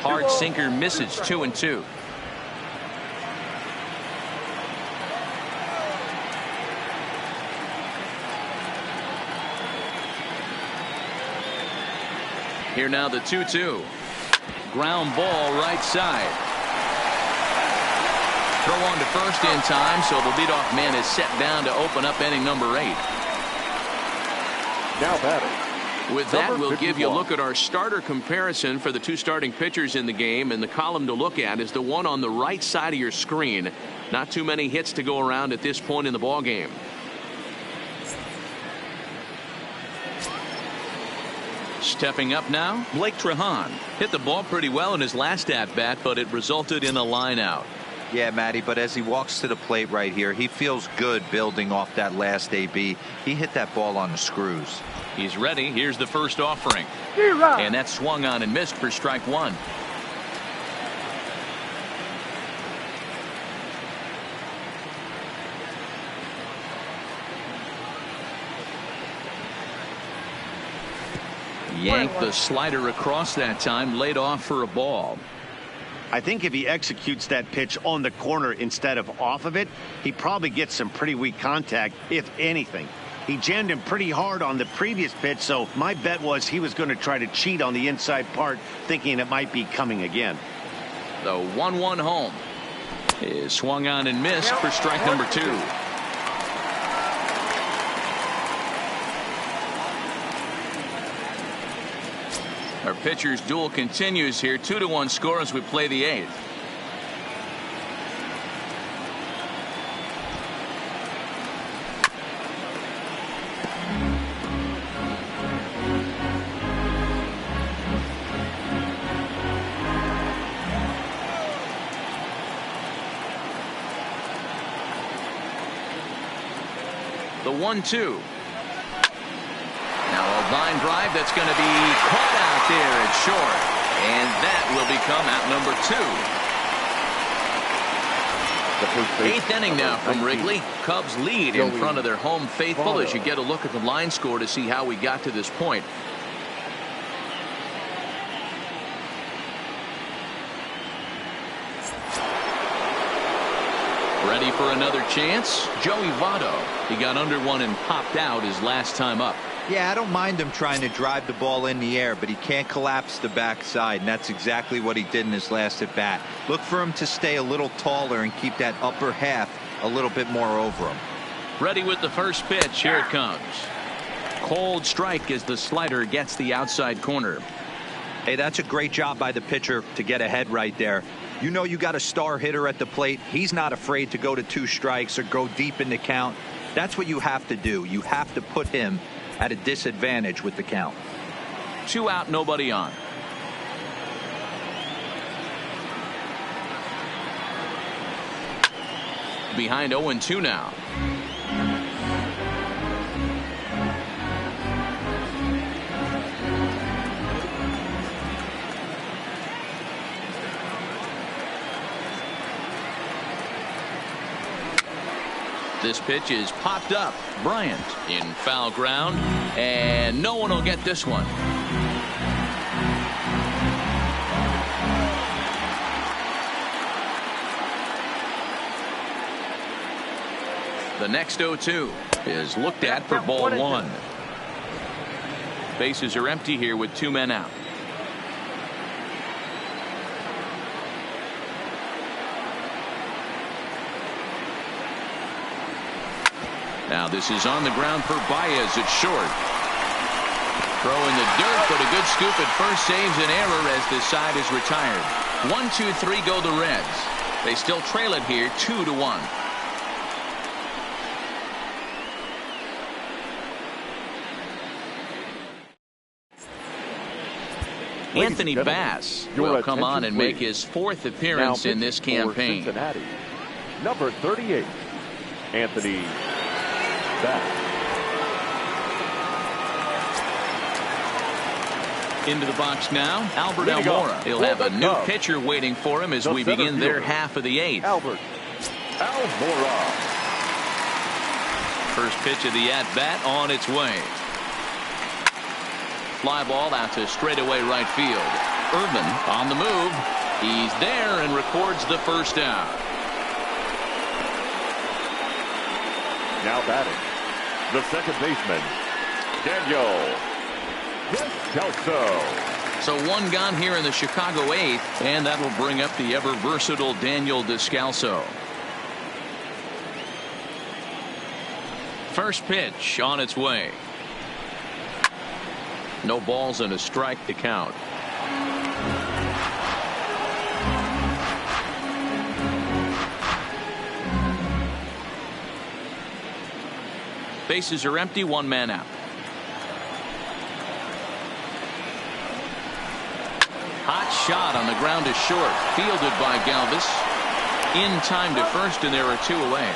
Speaker 1: Hard sinker misses. 2-2. Here now the 2-2. Ground ball right side. Throw on to first in time, so the leadoff man is set down to open up inning number 8.
Speaker 3: Now batting.
Speaker 1: With that, we'll give you a look at our starter comparison for the 2 starting pitchers in the game, and the column to look at is the one on the right side of your screen. Not too many hits to go around at this point in the ball game. Stepping up now, Blake Trehan hit the ball pretty well in his last at-bat, but it resulted in a line out.
Speaker 4: Yeah, Matty, but as he walks to the plate right here, he feels good building off that last AB. He hit that ball on the screws.
Speaker 1: He's ready. Here's the first offering. And that swung on and missed for strike 1. Yanked the slider across that time, laid off for a ball.
Speaker 2: I think if he executes that pitch on the corner instead of off of it, he probably gets some pretty weak contact, if anything. He jammed him pretty hard on the previous pitch, so my bet was he was going to try to cheat on the inside part, thinking it might be coming again.
Speaker 1: The 1-1 home is swung on and missed for strike number 2. Our pitcher's duel continues here. 2-1 score as we play the 8th. The 1-2. Now a line drive that's going to be caught out there at short. And that will become out number 2. 8th inning now from Wrigley. Cubs lead in front of their home faithful as you get a look at the line score to see how we got to this point. Ready for another chance? Joey Votto. He got under one and popped out his last time up.
Speaker 4: Yeah, I don't mind him trying to drive the ball in the air, but he can't collapse the backside, and that's exactly what he did in his last at bat. Look for him to stay a little taller and keep that upper half a little bit more over him.
Speaker 1: Ready with the first pitch. Here it comes. Cold strike as the slider gets the outside corner.
Speaker 4: Hey, that's a great job by the pitcher to get ahead right there. You know you got a star hitter at the plate. He's not afraid to go to 2 strikes or go deep in the count. That's what you have to do. You have to put him at a disadvantage with the count.
Speaker 1: 2 out, nobody on. Behind 0-2 now. This pitch is popped up. Bryant in foul ground, and no one will get this one. The next 0-2 is looked at for ball 1. Bases are empty here with 2 men out. Now this is on the ground for Baez at short. Throw in the dirt, but a good scoop at first saves an error as this side is retired. 1-2-3 go the Reds. They still trail it here 2-1. Anthony Bass will come on and make his 4th appearance in this campaign.
Speaker 3: Cincinnati, number 38, Anthony Bass.
Speaker 1: Into the box now, Albert Almora. He'll have a new pitcher waiting for him as we begin their half of the 8th.
Speaker 3: Albert Almora.
Speaker 1: First pitch of the at-bat on its way. Fly ball out to straightaway right field. Irvin on the move. He's there and records the first down.
Speaker 3: Now batting, the second baseman, Daniel Descalso.
Speaker 1: So 1 gone here in the Chicago 8th, and that'll bring up the ever versatile Daniel Descalso. First pitch on its way. No balls and a strike to count. Bases are empty, 1 man out. Hot shot on the ground is short. Fielded by Galvis. In time to first, and there are 2 away.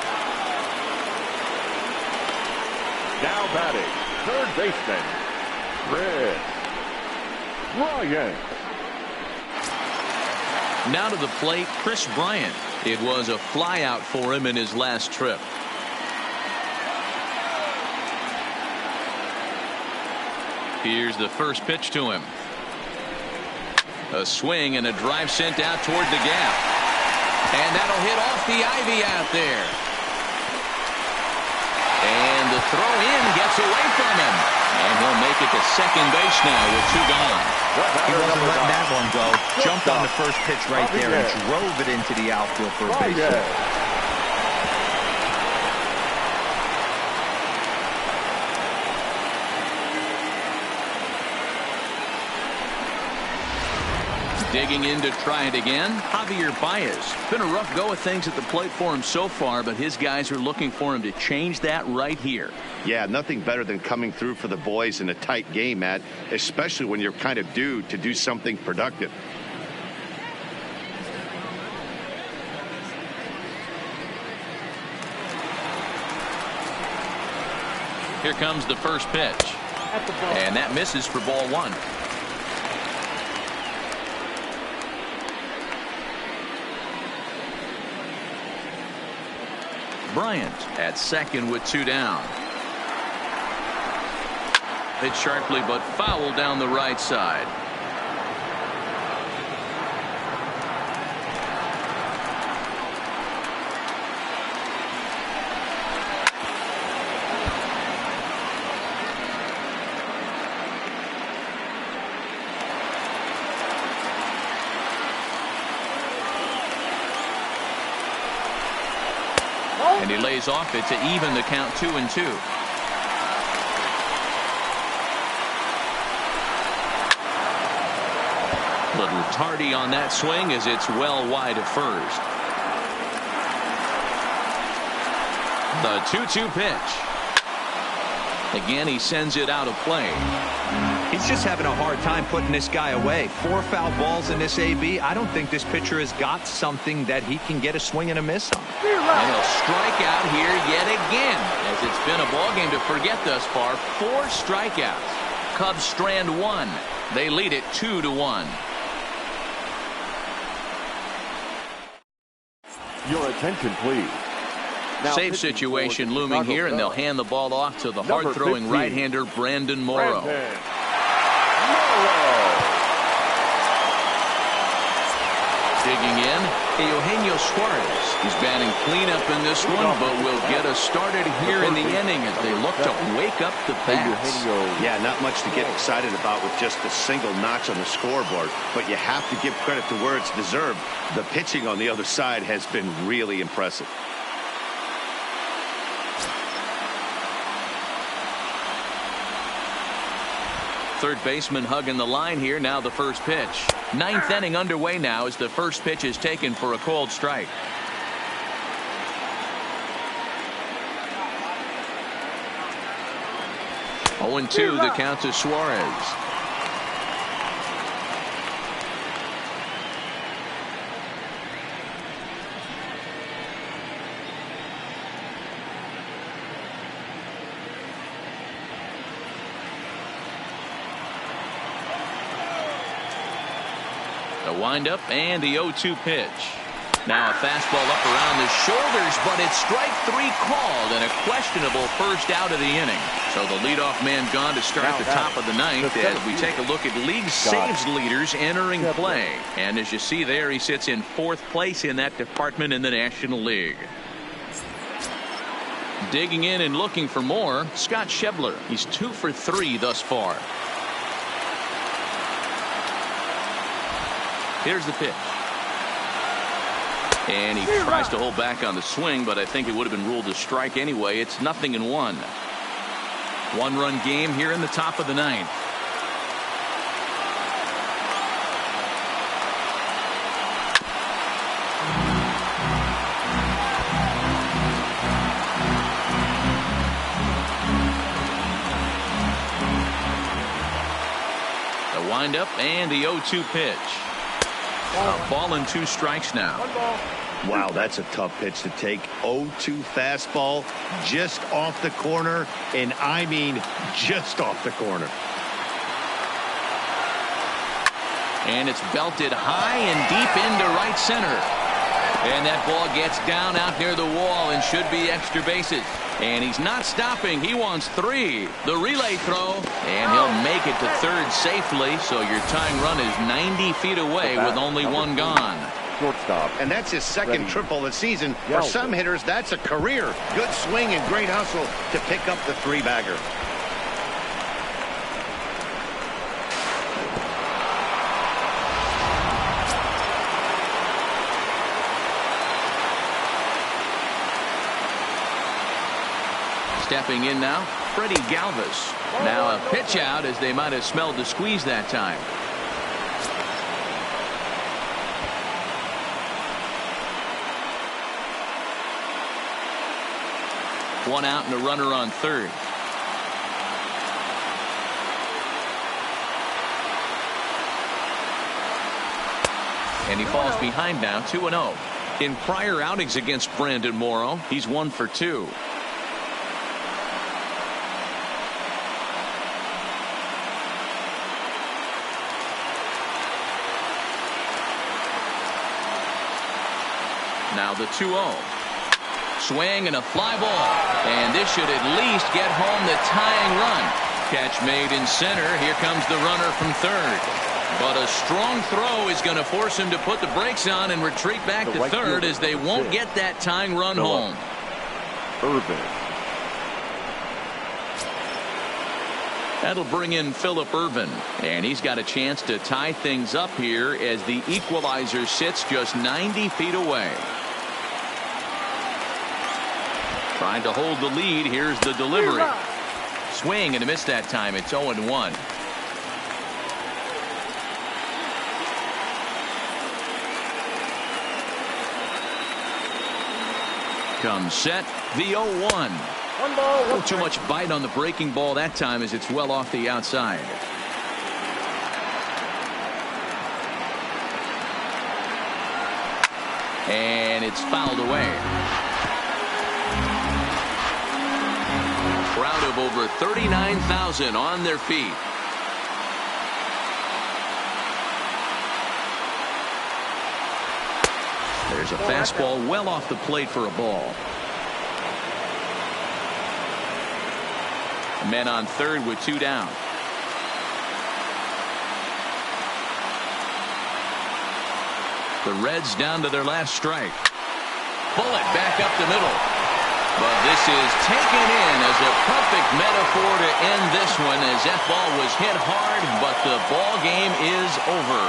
Speaker 3: Now batting, third baseman, Chris Bryant.
Speaker 1: Now to the plate, Chris Bryant. It was a flyout for him in his last trip. Here's the first pitch to him. A swing and a drive sent out toward the gap. And that'll hit off the ivy out there. And the throw in gets away from him. And he'll make it to second base now with 2 gone.
Speaker 4: He wasn't letting that one go. Jumped on the first pitch right there and drove it into the outfield for a base hit.
Speaker 1: Digging in to try it again, Javier Baez. Been a rough go of things at the plate for him so far, but his guys are looking for him to change that right here.
Speaker 2: Yeah, nothing better than coming through for the boys in a tight game, Matt, especially when you're kind of due to do something productive.
Speaker 1: Here comes the first pitch. And that misses for ball 1. Bryant at second with 2 down. Hit sharply but foul down the right side. And he lays off it to even the count 2-2. Little tardy on that swing as it's well wide of first. The 2-2 pitch. Again, he sends it out of play.
Speaker 4: He's just having a hard time putting this guy away. 4 foul balls in this AB. I don't think this pitcher has got something that he can get a swing and a miss on.
Speaker 1: And he'll strike out here yet again, as it's been a ball game to forget thus far. 4 strikeouts. Cubs strand 1. They lead it 2-1.
Speaker 3: Your attention, please. Now,
Speaker 1: Save situation looming here, and they'll hand the ball off to the hard-throwing right-hander Brandon Morrow. Digging in, Eugenio Suarez. He's batting cleanup in this one, but will get us started here in the inning as they look to wake up the bats.
Speaker 2: Yeah, not much to get excited about with just a single notch on the scoreboard, but you have to give credit to where it's deserved. The pitching on the other side has been really impressive.
Speaker 1: Third baseman hugging the line here. Now the first pitch. 9th inning underway now as the first pitch is taken for a called strike. Oh, 0-2 the count to Suarez. The windup and the 0-2 pitch. Now a fastball up around the shoulders, but it's strike 3 called and a questionable first out of the inning. So the leadoff man gone to start the top of the 9th as we take a look at league saves leaders entering play. And as you see there, he sits in 4th place in that department in the National League. Digging in and looking for more, Scott Schebler. He's 2 for 3 thus far. Here's the pitch. And he tries to hold back on the swing, but I think it would have been ruled a strike anyway. It's 0-1. 1-run game here in the top of the 9th. The windup and the 0-2 pitch. A ball and 2 strikes now.
Speaker 2: Wow, that's a tough pitch to take. 0-2 fastball just off the corner, and I mean just off the corner.
Speaker 1: And it's belted high and deep into right center. And that ball gets down out near the wall and should be extra bases. And he's not stopping. He wants 3. The relay throw, and he'll make it to third safely. So your tying run is 90 feet away with only 1 gone.
Speaker 3: Shortstop.
Speaker 2: And that's his second triple of the season. For some hitters, that's a career. Good swing and great hustle to pick up the 3-bagger.
Speaker 1: Stepping in now, Freddie Galvis. Now a pitch out as they might have smelled the squeeze that time. One out and a runner on third. And he falls behind now, 2-0. In prior outings against Brandon Morrow, he's 1 for 2. Now the 2-0. Swing and a fly ball. And this should at least get home the tying run. Catch made in center. Here comes the runner from third. But a strong throw is going to force him to put the brakes on and retreat back to third as they won't get that tying run home.
Speaker 3: Irvin.
Speaker 1: That'll bring in Phillip Ervin. And he's got a chance to tie things up here as the equalizer sits just 90 feet away. Trying to hold the lead. Here's the delivery. Swing and a miss that time. It's 0-1. Comes set. The 0-1. Not too much bite on the breaking ball that time as it's well off the outside. And it's fouled away. Crowd of over 39,000 on their feet. There's a fastball well off the plate for a ball. Men on third with 2 down. The Reds down to their last strike. Bullet back up the middle. But this is taken in as a perfect metaphor to end this one, as that ball was hit hard, but the ball game is over.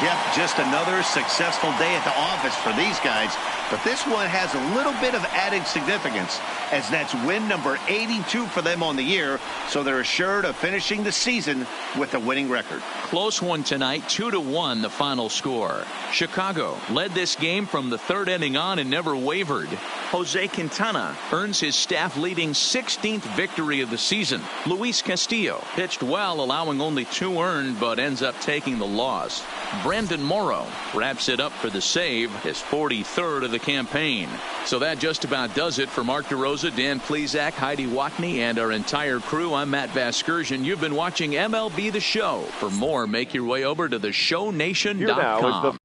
Speaker 2: Yep, just another successful day at the office for these guys. But this one has a little bit of added significance, as that's win number 82 for them on the year, so they're assured of finishing the season with a winning record.
Speaker 1: Close one tonight, 2-1 the final score. Chicago led this game from the third inning on and never wavered. Jose Quintana earns his staff-leading 16th victory of the season. Luis Castillo pitched well, allowing only 2 earned, but ends up taking the loss. Brandon Morrow wraps it up for the save, his 43rd of the campaign. So that just about does it for Mark DeRosa, Dan Plesac, Heidi Watney, and our entire crew. I'm Matt Vasgersian. You've been watching MLB The Show. For more, make your way over to theshownation.com.